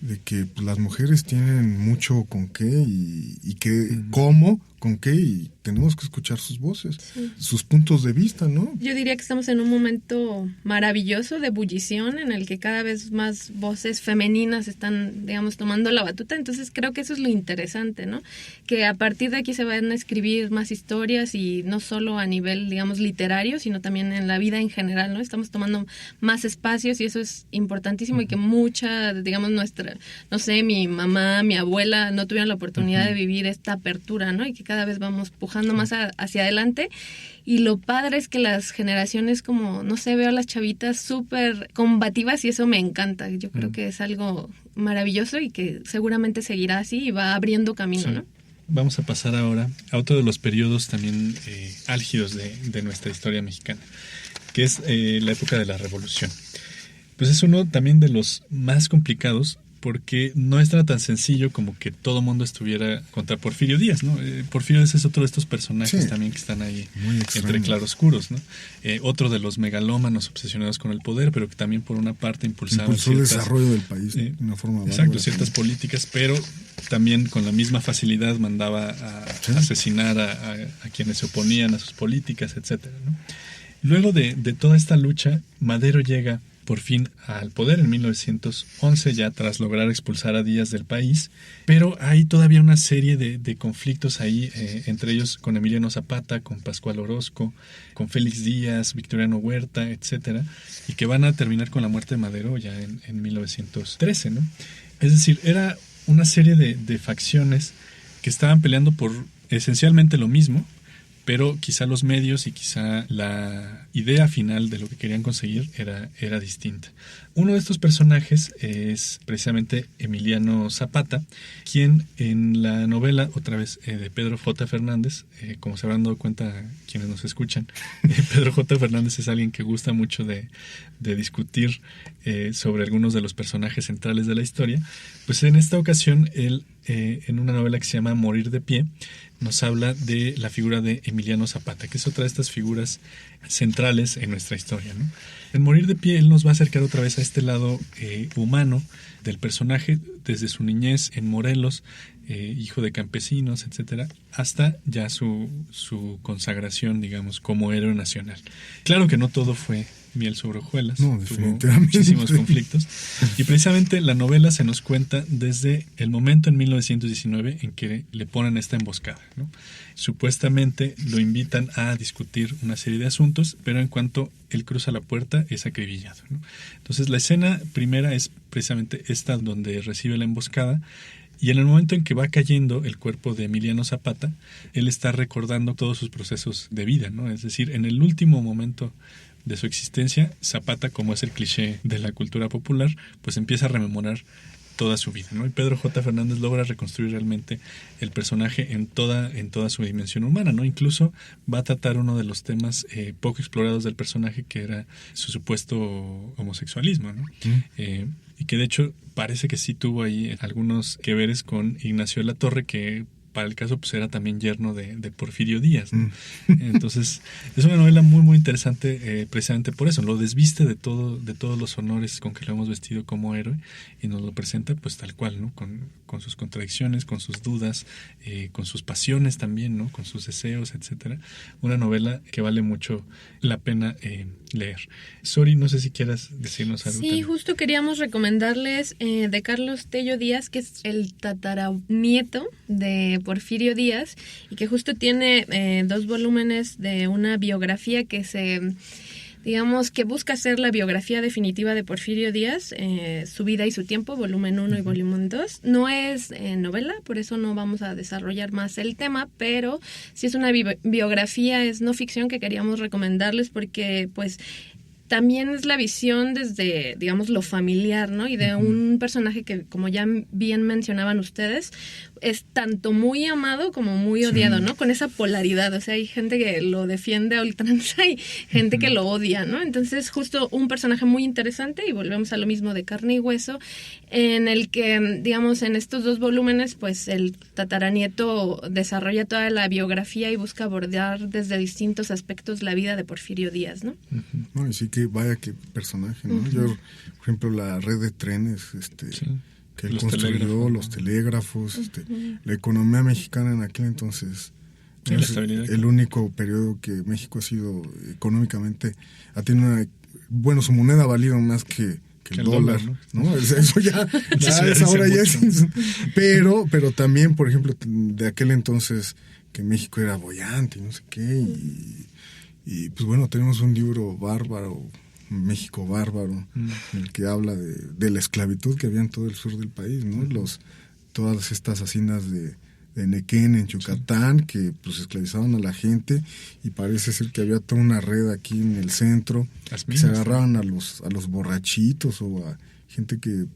de que pues, las mujeres tienen mucho con qué y que cómo, con qué, y tenemos que escuchar sus voces, sus puntos de vista, ¿no? Yo diría que estamos en un momento maravilloso de ebullición en el que cada vez más voces femeninas están, digamos, tomando la batuta, entonces creo que eso es lo interesante, ¿no? Que a partir de aquí se van a escribir más historias y no solo a nivel, digamos, literario, sino también en la vida en general, ¿no? Estamos tomando más espacios y eso es importantísimo y que mucha, digamos, no sé, mi mamá, mi abuela no tuvieron la oportunidad de vivir esta apertura, ¿no? Y que cada vez vamos pujando más hacia adelante. Y lo padre es que las generaciones como, no sé, veo a las chavitas súper combativas y eso me encanta. Yo creo que es algo maravilloso y que seguramente seguirá así y va abriendo camino, ¿no? Vamos a pasar ahora a otro de los periodos también álgidos de nuestra historia mexicana, que es la época de la Revolución. Pues es uno también de los más complicados porque no es tan sencillo como que todo mundo estuviera contra Porfirio Díaz, ¿no? Porfirio Díaz es otro de estos personajes también que están ahí entre claroscuros, ¿no? Otro de los megalómanos obsesionados con el poder, pero que también por una parte impulsó el desarrollo del país de una forma exacto, ciertas políticas, pero también con la misma facilidad mandaba a asesinar a quienes se oponían a sus políticas, etcétera, ¿no? Luego de toda esta lucha, Madero llega por fin al poder en 1911, ya tras lograr expulsar a Díaz del país, pero hay todavía una serie de conflictos ahí, entre ellos con Emiliano Zapata, con Pascual Orozco, con Félix Díaz, Victoriano Huerta, etcétera, y que van a terminar con la muerte de Madero ya en 1913, ¿no? Es decir, era una serie de facciones que estaban peleando por esencialmente lo mismo, pero quizá los medios y quizá la idea final de lo que querían conseguir era distinta. Uno de estos personajes es precisamente Emiliano Zapata, quien en la novela, otra vez de Pedro J. Fernández, como se habrán dado cuenta quienes nos escuchan, Pedro J. Fernández es alguien que gusta mucho de discutir sobre algunos de los personajes centrales de la historia. Pues en esta ocasión él, en una novela que se llama Morir de pie, nos habla de la figura de Emiliano Zapata, que es otra de estas figuras centrales en nuestra historia, ¿no? En Morir de pie él nos va a acercar otra vez a este lado humano del personaje, desde su niñez en Morelos, hijo de campesinos, etcétera, hasta ya su consagración, digamos, como héroe nacional. Claro que no todo fue miel sobre hojuelas, no, tuvo muchísimos conflictos, y precisamente la novela se nos cuenta desde el momento en 1919 en que le ponen esta emboscada, ¿no? Supuestamente lo invitan a discutir una serie de asuntos, pero en cuanto él cruza la puerta es acribillado, ¿no? Entonces la escena primera es precisamente esta donde recibe la emboscada, y en el momento en que va cayendo el cuerpo de Emiliano Zapata, él está recordando todos sus procesos de vida, ¿no? Es decir, en el último momento de su existencia, Zapata, como es el cliché de la cultura popular, pues empieza a rememorar toda su vida, ¿no? Y Pedro J. Fernández logra reconstruir realmente el personaje en toda su dimensión humana, ¿no? Incluso va a tratar uno de los temas poco explorados del personaje, que era su supuesto homosexualismo, ¿no? Y que de hecho parece que sí tuvo ahí algunos que veres con Ignacio de la Torre, que para el caso pues era también yerno de Porfirio Díaz, ¿no? Entonces es una novela muy muy interesante, precisamente por eso lo desviste de todos los honores con que lo hemos vestido como héroe, y nos lo presenta pues tal cual, ¿no? Con sus contradicciones, con sus dudas, con sus pasiones también, ¿no? Con sus deseos, etcétera. Una novela que vale mucho la pena leer. Sori, no sé si quieras decirnos algo. Sí, justo queríamos recomendarles de Carlos Tello Díaz, que es el tataranieto de Porfirio Díaz, y que justo tiene 2 volúmenes de una biografía que digamos que busca ser la biografía definitiva de Porfirio Díaz, su vida y su tiempo, volumen 1 y volumen 2. No es novela, por eso no vamos a desarrollar más el tema, pero sí es una biografía, es no ficción, que queríamos recomendarles porque pues también es la visión desde, digamos, lo familiar, ¿no? Y de un personaje que, como ya bien mencionaban ustedes, es tanto muy amado como muy odiado, ¿no? Con esa polaridad, o sea, hay gente que lo defiende a ultranza y gente que lo odia, ¿no? Entonces, justo un personaje muy interesante, y volvemos a lo mismo de carne y hueso, en el que, digamos, en estos 2 volúmenes, pues el tataranieto desarrolla toda la biografía y busca abordar desde distintos aspectos la vida de Porfirio Díaz, ¿no? No, y sí que vaya que personaje, ¿no? Yo, por ejemplo, la red de trenes, que él construyó, los telégrafos, la economía mexicana en aquel entonces, sí, el único periodo que México ha sido económicamente, ha tenido su moneda ha valido más que el dólar, ¿no? Eso ya es ahora ya es, pero también, por ejemplo, de aquel entonces que México era boyante y no sé qué, y pues bueno, tenemos un libro bárbaro, México bárbaro, en el que habla de la esclavitud que había en todo el sur del país, ¿no? Todas estas haciendas de Nequén en Yucatán, que pues esclavizaban a la gente, y parece ser que había toda una red aquí en el centro, que se agarraban a los borrachitos o a gente que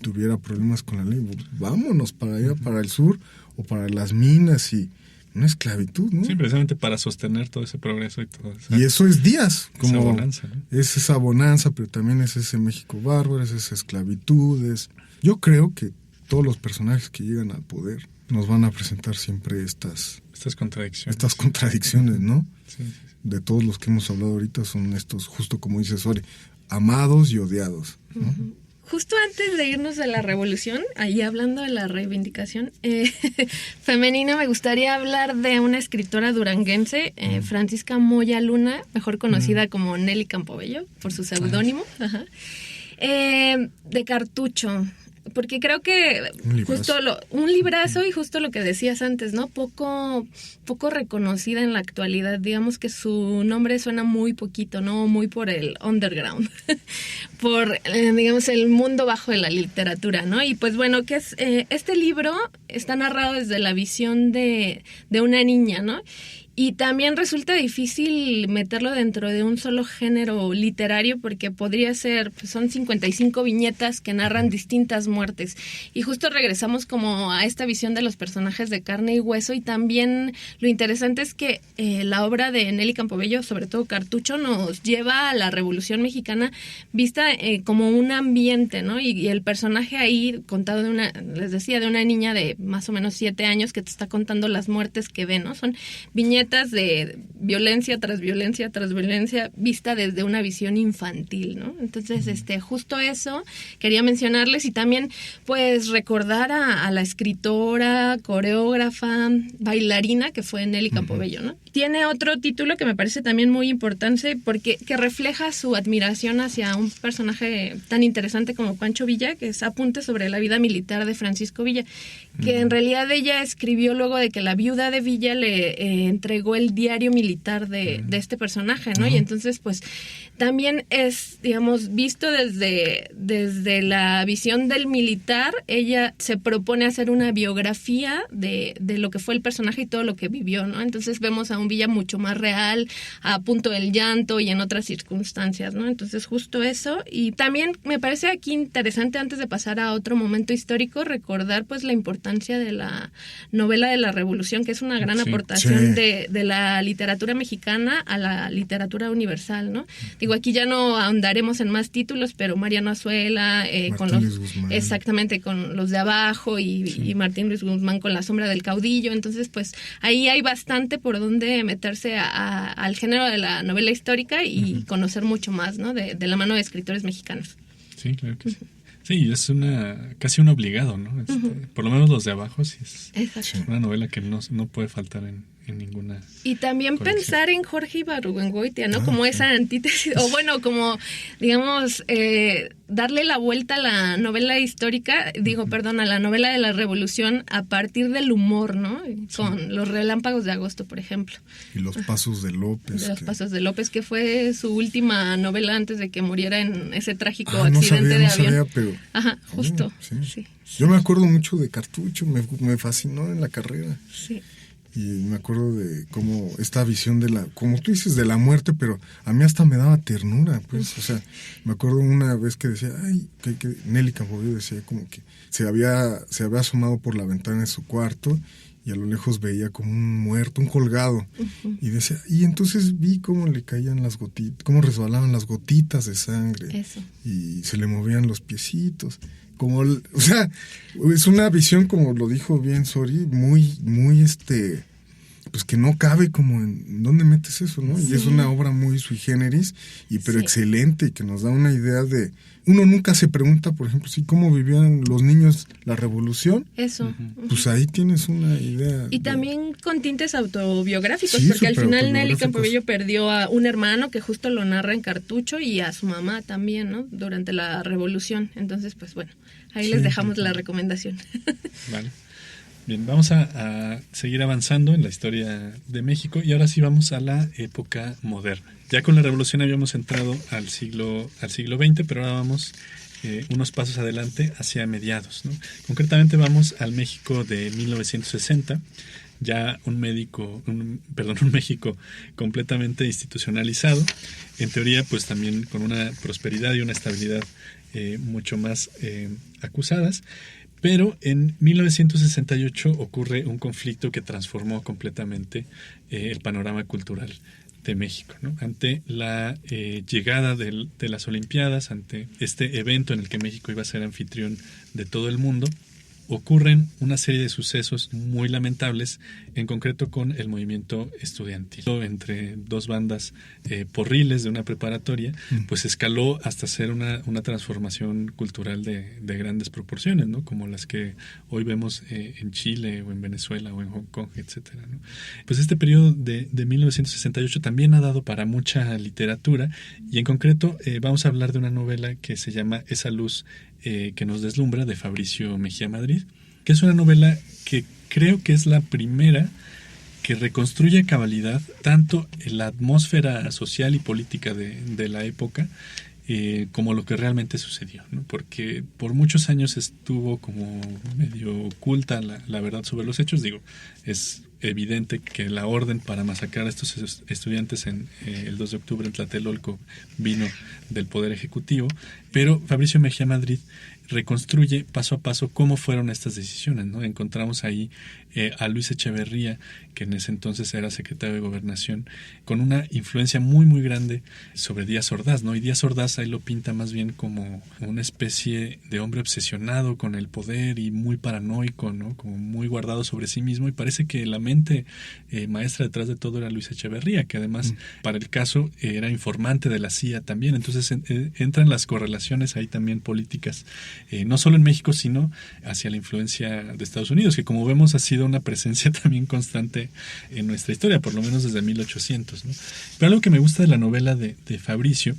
tuviera problemas con la ley. Vámonos para allá, para el sur o para las minas, y una esclavitud, ¿no? Sí, precisamente para sostener todo ese progreso y todo eso. Y eso es Díaz, como esa bonanza, ¿no? Es esa bonanza, pero también es ese México bárbaro, es esa esclavitud. Yo creo que todos los personajes que llegan al poder nos van a presentar siempre estas contradicciones, ¿no? Sí. De todos los que hemos hablado ahorita son estos, justo como dice Sori, amados y odiados, ¿no? Justo antes de irnos de la revolución, ahí hablando de la reivindicación femenina, me gustaría hablar de una escritora duranguense, Francisca Moya Luna, mejor conocida como Nelly Campobello, por su seudónimo, de Cartucho. Porque creo que un librazo, y justo lo que decías antes, ¿no? Poco reconocida en la actualidad. Digamos que su nombre suena muy poquito, ¿no? Muy por el underground, por, digamos, el mundo bajo de la literatura, ¿no? Y pues bueno, que es este libro está narrado desde la visión de una niña, ¿no? Y también resulta difícil meterlo dentro de un solo género literario porque podría ser, pues son 55 viñetas que narran distintas muertes. Y justo regresamos como a esta visión de los personajes de carne y hueso, y también lo interesante es que la obra de Nelly Campobello, sobre todo Cartucho, nos lleva a la Revolución Mexicana vista como un ambiente, ¿no? Y el personaje ahí contado les decía, de una niña de más o menos 7 años que te está contando las muertes que ve, ¿no? Son viñetas de violencia tras violencia tras violencia vista desde una visión infantil, ¿no? Entonces, justo eso quería mencionarles, y también pues recordar a la escritora, coreógrafa, bailarina que fue Nelly Campobello, ¿no? Tiene otro título que me parece también muy importante porque que refleja su admiración hacia un personaje tan interesante como Pancho Villa, que es Apuntes sobre la vida militar de Francisco Villa, que en realidad ella escribió luego de que la viuda de Villa le entregó el diario militar de este personaje, ¿no? Y entonces, pues, también es, digamos, visto desde la visión del militar. Ella se propone hacer una biografía de lo que fue el personaje y todo lo que vivió, ¿no? Entonces vemos a un Villa mucho más real, a punto del llanto y en otras circunstancias, ¿no? Entonces justo eso. Y también me parece aquí interesante, antes de pasar a otro momento histórico, recordar pues la importancia de la novela de la Revolución, que es una gran aportación de la literatura mexicana a la literatura universal, ¿no? Digo, aquí ya no ahondaremos en más títulos, pero Mariano Azuela, exactamente, con Los de Abajo y Martín Luis Guzmán con La sombra del caudillo. Entonces, pues ahí hay bastante por donde meterse al género de la novela histórica y conocer mucho más, ¿no? De la mano de escritores mexicanos. Sí, claro que sí. Sí, es casi un obligado, ¿no? Por lo menos Los de Abajo sí es una novela que no puede faltar en ninguna. Y también pensar en Jorge Ibargüengoitia, ¿no? Como esa antítesis, o bueno, como, digamos, darle la vuelta a la novela histórica, a la novela de la Revolución a partir del humor, ¿no? Con Los Relámpagos de Agosto, por ejemplo. Y Los Pasos de López. Pasos de López, que fue su última novela antes de que muriera en ese trágico accidente de avión. No sabía, pero... Ajá, justo. Sí. Yo me acuerdo mucho de Cartucho, me fascinó en la carrera. Sí. Y me acuerdo de cómo esta visión como tú dices, de la muerte, pero a mí hasta me daba ternura, pues, o sea, me acuerdo una vez que decía, que Nelly Campobello decía como que se había asomado por la ventana de su cuarto y a lo lejos veía como un muerto, un colgado, y decía, y entonces vi cómo le caían las gotitas, cómo resbalaban las gotitas de sangre, y se le movían los piecitos. O sea, es una visión, como lo dijo bien Sori, muy, muy pues que no cabe como en dónde metes eso, ¿no? Sí. Y es una obra muy sui generis, pero excelente, y que nos da una idea de... Uno nunca se pregunta, por ejemplo, cómo vivían los niños la revolución. Eso. Pues ahí tienes una idea. Y también con tintes autobiográficos, porque al final Nelly Campobello perdió a un hermano que justo lo narra en Cartucho y a su mamá también, ¿no? Durante la revolución. Entonces, pues bueno, ahí les dejamos la recomendación. Vale. Bien, vamos a seguir avanzando en la historia de México, y ahora sí vamos a la época moderna. Ya con la Revolución habíamos entrado al siglo XX, pero ahora vamos unos pasos adelante hacia mediados, ¿no? Concretamente vamos al México de 1960, ya un México completamente institucionalizado, en teoría pues también con una prosperidad y una estabilidad mucho más acusadas. Pero en 1968 ocurre un conflicto que transformó completamente el panorama cultural de México, ¿no? Ante la llegada de las Olimpiadas, ante este evento en el que México iba a ser anfitrión de todo el mundo, ocurren una serie de sucesos muy lamentables, en concreto con el movimiento estudiantil. Entre dos bandas porriles de una preparatoria, pues escaló hasta ser una transformación cultural de grandes proporciones, ¿no? Como las que hoy vemos en Chile o en Venezuela o en Hong Kong, etcétera, ¿no? Pues este periodo de 1968 también ha dado para mucha literatura, y en concreto vamos a hablar de una novela que se llama Esa luz que nos deslumbra, de Fabricio Mejía Madrid, que es una novela que creo que es la primera que reconstruye a cabalidad tanto la atmósfera social y política de la época como lo que realmente sucedió, ¿no? Porque por muchos años estuvo como medio oculta la verdad sobre los hechos. Digo, es evidente que la orden para masacrar a estos estudiantes en el 2 de octubre en Tlatelolco vino del Poder Ejecutivo, pero Fabricio Mejía Madrid reconstruye paso a paso cómo fueron estas decisiones, ¿no? Encontramos ahí a Luis Echeverría, que en ese entonces era secretario de Gobernación, con una influencia muy muy grande sobre Díaz Ordaz, ¿no? Y Díaz Ordaz ahí lo pinta más bien como una especie de hombre obsesionado con el poder y muy paranoico, ¿no? Como muy guardado sobre sí mismo, y parece que la mente maestra detrás de todo era Luis Echeverría, que además para el caso era informante de la CIA también. Entonces entran las correlaciones ahí también políticas, no solo en México, sino hacia la influencia de Estados Unidos, que como vemos ha sido una presencia también constante en nuestra historia, por lo menos desde 1800, ¿no? Pero algo que me gusta de la novela de Fabricio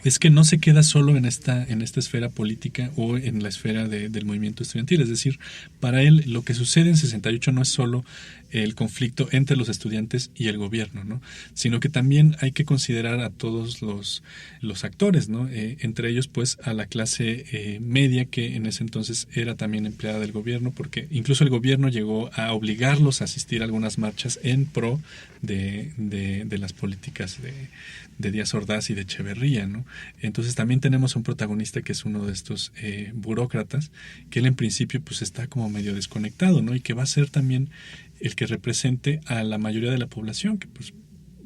es que no se queda solo en esta esfera política o en la esfera del movimiento estudiantil. Es decir, para él lo que sucede en 68 no es solo el conflicto entre los estudiantes y el gobierno, ¿no? Sino que también hay que considerar a todos los actores, ¿no? Entre ellos, pues, a la clase media, que en ese entonces era también empleada del gobierno, porque incluso el gobierno llegó a obligarlos a asistir a algunas marchas en pro de las políticas de Díaz Ordaz y de Echeverría, ¿no? Entonces también tenemos un protagonista que es uno de estos burócratas, que él en principio pues está como medio desconectado, ¿no? Y que va a ser también el que represente a la mayoría de la población, que pues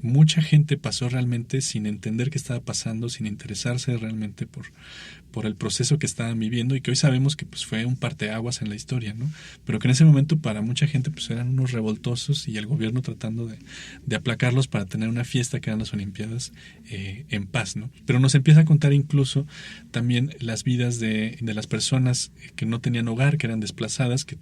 mucha gente pasó realmente sin entender qué estaba pasando, sin interesarse realmente por el proceso que estaban viviendo, y que hoy sabemos que pues fue un parteaguas en la historia, ¿no? Pero que en ese momento para mucha gente pues eran unos revoltosos, y el gobierno tratando de aplacarlos para tener una fiesta que eran las Olimpiadas en paz, ¿no? Pero nos empieza a contar incluso también las vidas de las personas que no tenían hogar, que eran desplazadas, que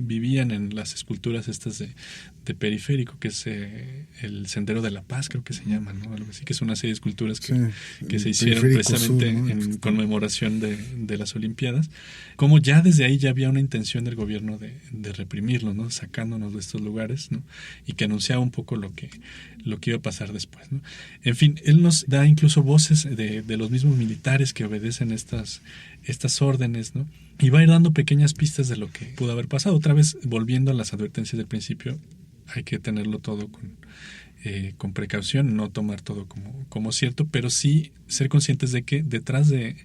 vivían en las esculturas estas de Periférico, que es el Sendero de la Paz, creo que se llama, ¿no? Algo así, que es una serie de esculturas que se hicieron precisamente sur, ¿no? En conmemoración de las Olimpiadas. Como ya desde ahí ya había una intención del gobierno de reprimirlo, ¿no? Sacándonos de estos lugares, ¿no? Y que anunciaba un poco lo que iba a pasar después, ¿no? En fin, él nos da incluso voces de los mismos militares que obedecen estas órdenes, ¿no? Y va a ir dando pequeñas pistas de lo que pudo haber pasado. Otra vez, volviendo a las advertencias del principio, hay que tenerlo todo con precaución, no tomar todo como cierto, pero sí ser conscientes de que detrás de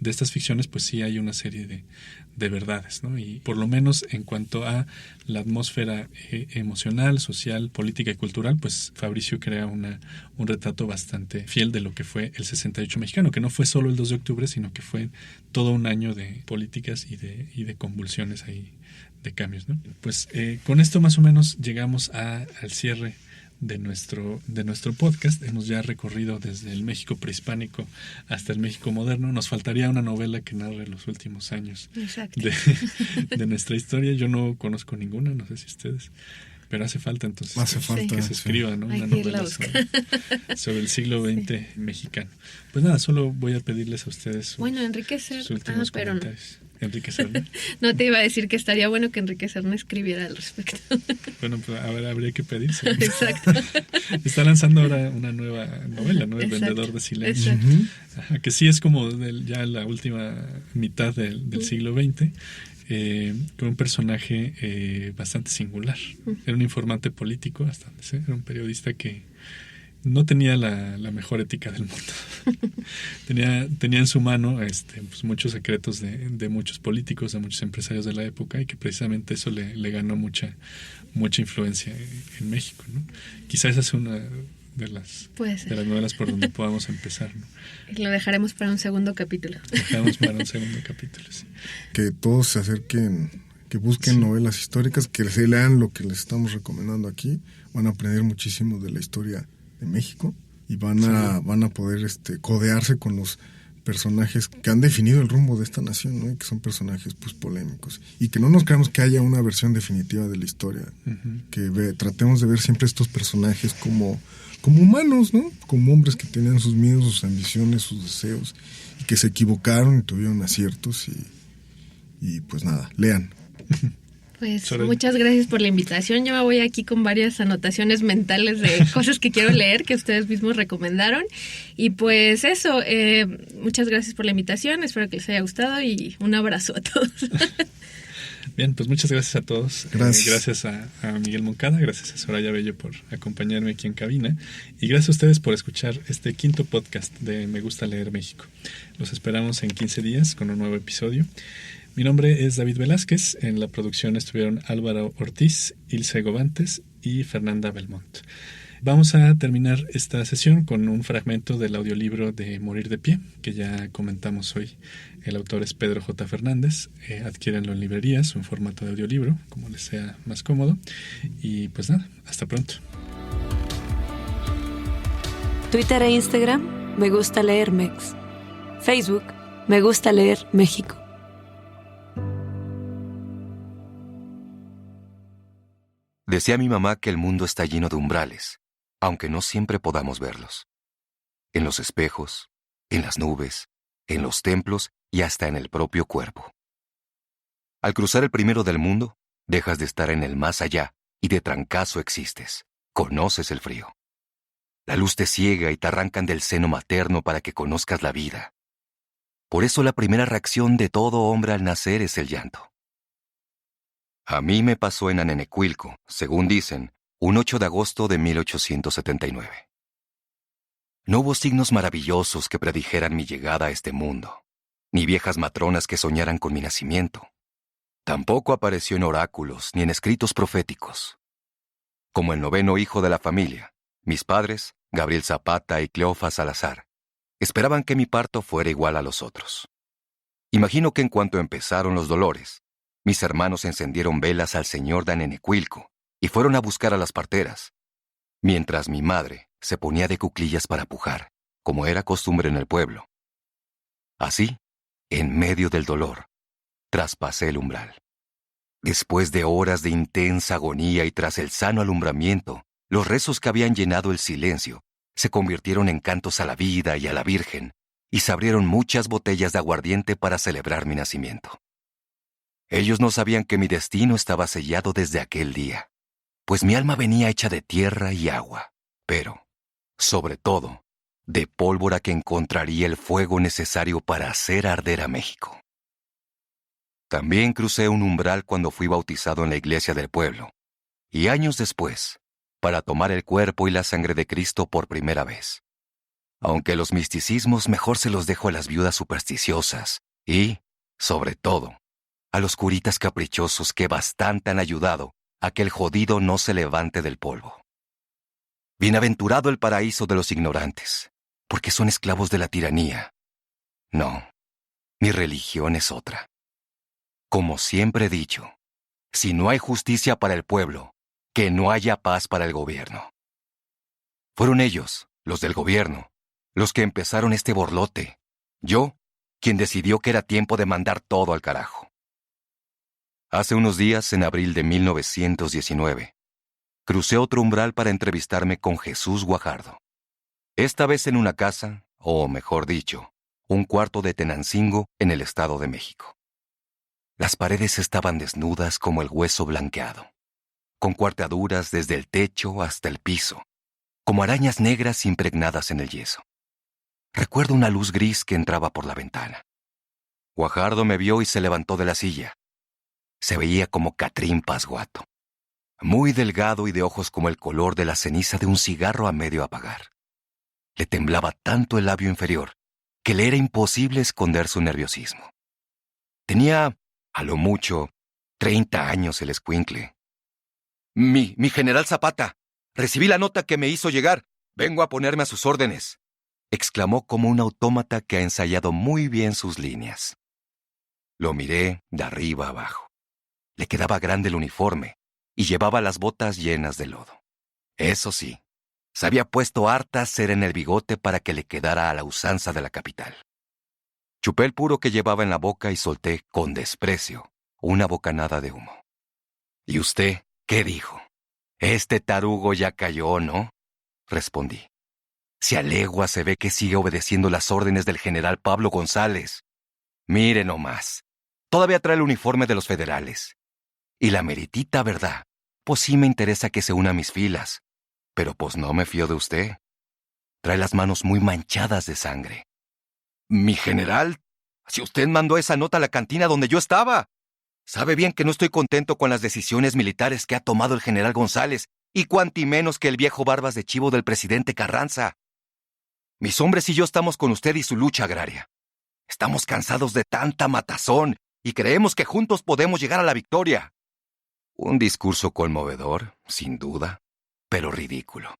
estas ficciones pues sí hay una serie de verdades, ¿no? Y por lo menos en cuanto a la atmósfera emocional, social, política y cultural, pues Fabricio crea un retrato bastante fiel de lo que fue el 68 mexicano, que no fue solo el 2 de octubre, sino que fue todo un año de políticas y de convulsiones ahí, de cambios, ¿no? Pues con esto más o menos llegamos al cierre de nuestro podcast. Hemos ya recorrido desde el México prehispánico hasta el México moderno. Nos faltaría una novela que narre los últimos años de nuestra historia. Yo no conozco ninguna, no sé si ustedes, pero hace falta entonces que se escriba, ¿no? Una novela sobre el siglo XX mexicano. Pues nada, solo voy a pedirles a ustedes sus últimos comentarios. Enrique Serna. No te iba a decir que estaría bueno que Enrique Serna escribiera al respecto. Bueno, pues ahora habría que pedirse. Exacto. Está lanzando ahora una nueva novela, ¿no? El Vendedor de Silencio. Ajá, que sí es como ya la última mitad del siglo XX, con un personaje bastante singular. Era un informante político, hasta donde sé. Era un periodista que no tenía la mejor ética del mundo. tenía en su mano pues muchos secretos de muchos políticos, de muchos empresarios de la época, y que precisamente eso le ganó mucha influencia en México, ¿no? Quizás esa es una de las novelas por donde podamos empezar, ¿no? Lo dejaremos para un segundo capítulo. Sí. Que todos se acerquen, que busquen novelas históricas, que se lean lo que les estamos recomendando aquí. Van a aprender muchísimo de la historia de México y van a poder codearse con los personajes que han definido el rumbo de esta nación, ¿no? Y que son personajes pues polémicos, y que no nos creamos que haya una versión definitiva de la historia. Que tratemos de ver siempre estos personajes como humanos, ¿no? Como hombres que tenían sus miedos, sus ambiciones, sus deseos, y que se equivocaron y tuvieron aciertos, y pues nada, lean. Pues muchas gracias por la invitación. Yo me voy aquí con varias anotaciones mentales de cosas que quiero leer, que ustedes mismos recomendaron. Y pues eso, muchas gracias por la invitación. Espero que les haya gustado y un abrazo a todos. Bien, pues muchas gracias a todos. Gracias. Gracias a Miguel Moncada, gracias a Soraya Bello por acompañarme aquí en cabina y gracias a ustedes por escuchar este 5º podcast de Me Gusta Leer México. Los esperamos en 15 días con un nuevo episodio. Mi nombre es David Velázquez. En la producción estuvieron Álvaro Ortiz, Ilse Govantes y Fernanda Belmont. Vamos a terminar esta sesión con un fragmento del audiolibro de Morir de Pie, que ya comentamos hoy. El autor es Pedro J. Fernández. Adquiérenlo en librerías o en formato de audiolibro, como les sea más cómodo. Y pues nada, hasta pronto. Twitter e Instagram, Me Gusta Leer Mex. Facebook, Me Gusta Leer México. Decía mi mamá que el mundo está lleno de umbrales, aunque no siempre podamos verlos. En los espejos, en las nubes, en los templos y hasta en el propio cuerpo. Al cruzar el primero del mundo, dejas de estar en el más allá y de trancazo existes. Conoces el frío. La luz te ciega y te arrancan del seno materno para que conozcas la vida. Por eso la primera reacción de todo hombre al nacer es el llanto. A mí me pasó en Anenecuilco, según dicen, un 8 de agosto de 1879. No hubo signos maravillosos que predijeran mi llegada a este mundo, ni viejas matronas que soñaran con mi nacimiento. Tampoco apareció en oráculos ni en escritos proféticos. Como el 9º hijo de la familia, mis padres, Gabriel Zapata y Cleofa Salazar, esperaban que mi parto fuera igual a los otros. Imagino que en cuanto empezaron los dolores, mis hermanos encendieron velas al señor de Anenecuilco y fueron a buscar a las parteras, mientras mi madre se ponía de cuclillas para pujar, como era costumbre en el pueblo. Así, en medio del dolor, traspasé el umbral. Después de horas de intensa agonía y tras el sano alumbramiento, los rezos que habían llenado el silencio se convirtieron en cantos a la vida y a la Virgen, y se abrieron muchas botellas de aguardiente para celebrar mi nacimiento. Ellos no sabían que mi destino estaba sellado desde aquel día, pues mi alma venía hecha de tierra y agua, pero, sobre todo, de pólvora que encontraría el fuego necesario para hacer arder a México. También crucé un umbral cuando fui bautizado en la iglesia del pueblo, y años después, para tomar el cuerpo y la sangre de Cristo por primera vez. Aunque los misticismos mejor se los dejo a las viudas supersticiosas y, sobre todo, a los curitas caprichosos que bastante han ayudado a que el jodido no se levante del polvo. Bienaventurado el paraíso de los ignorantes, porque son esclavos de la tiranía. No, mi religión es otra. Como siempre he dicho, si no hay justicia para el pueblo, que no haya paz para el gobierno. Fueron ellos, los del gobierno, los que empezaron este borlote. Yo, quien decidió que era tiempo de mandar todo al carajo. Hace unos días, en abril de 1919, crucé otro umbral para entrevistarme con Jesús Guajardo. Esta vez en una casa, o mejor dicho, un cuarto de Tenancingo en el Estado de México. Las paredes estaban desnudas como el hueso blanqueado, con cuarteaduras desde el techo hasta el piso, como arañas negras impregnadas en el yeso. Recuerdo una luz gris que entraba por la ventana. Guajardo me vio y se levantó de la silla. Se veía como Catrín Pasguato, muy delgado y de ojos como el color de la ceniza de un cigarro a medio apagar. Le temblaba tanto el labio inferior que le era imposible esconder su nerviosismo. Tenía, a lo mucho, 30 años el escuincle. Mi general Zapata, recibí la nota que me hizo llegar. Vengo a ponerme a sus órdenes, exclamó como un autómata que ha ensayado muy bien sus líneas. Lo miré de arriba abajo. Le quedaba grande el uniforme y llevaba las botas llenas de lodo. Eso sí, se había puesto harta cera en el bigote para que le quedara a la usanza de la capital. Chupé el puro que llevaba en la boca y solté, con desprecio, una bocanada de humo. ¿Y usted qué dijo? Este tarugo ya cayó, ¿no? Respondí. Si a legua se ve que sigue obedeciendo las órdenes del general Pablo González. Mire nomás, todavía trae el uniforme de los federales. Y la meritita verdad, pues sí me interesa que se una a mis filas, pero pues no me fío de usted. Trae las manos muy manchadas de sangre. Mi general, si usted mandó esa nota a la cantina donde yo estaba. Sabe bien que no estoy contento con las decisiones militares que ha tomado el general González, y cuanti menos que el viejo barbas de chivo del presidente Carranza. Mis hombres y yo estamos con usted y su lucha agraria. Estamos cansados de tanta matazón y creemos que juntos podemos llegar a la victoria. Un discurso conmovedor, sin duda, pero ridículo.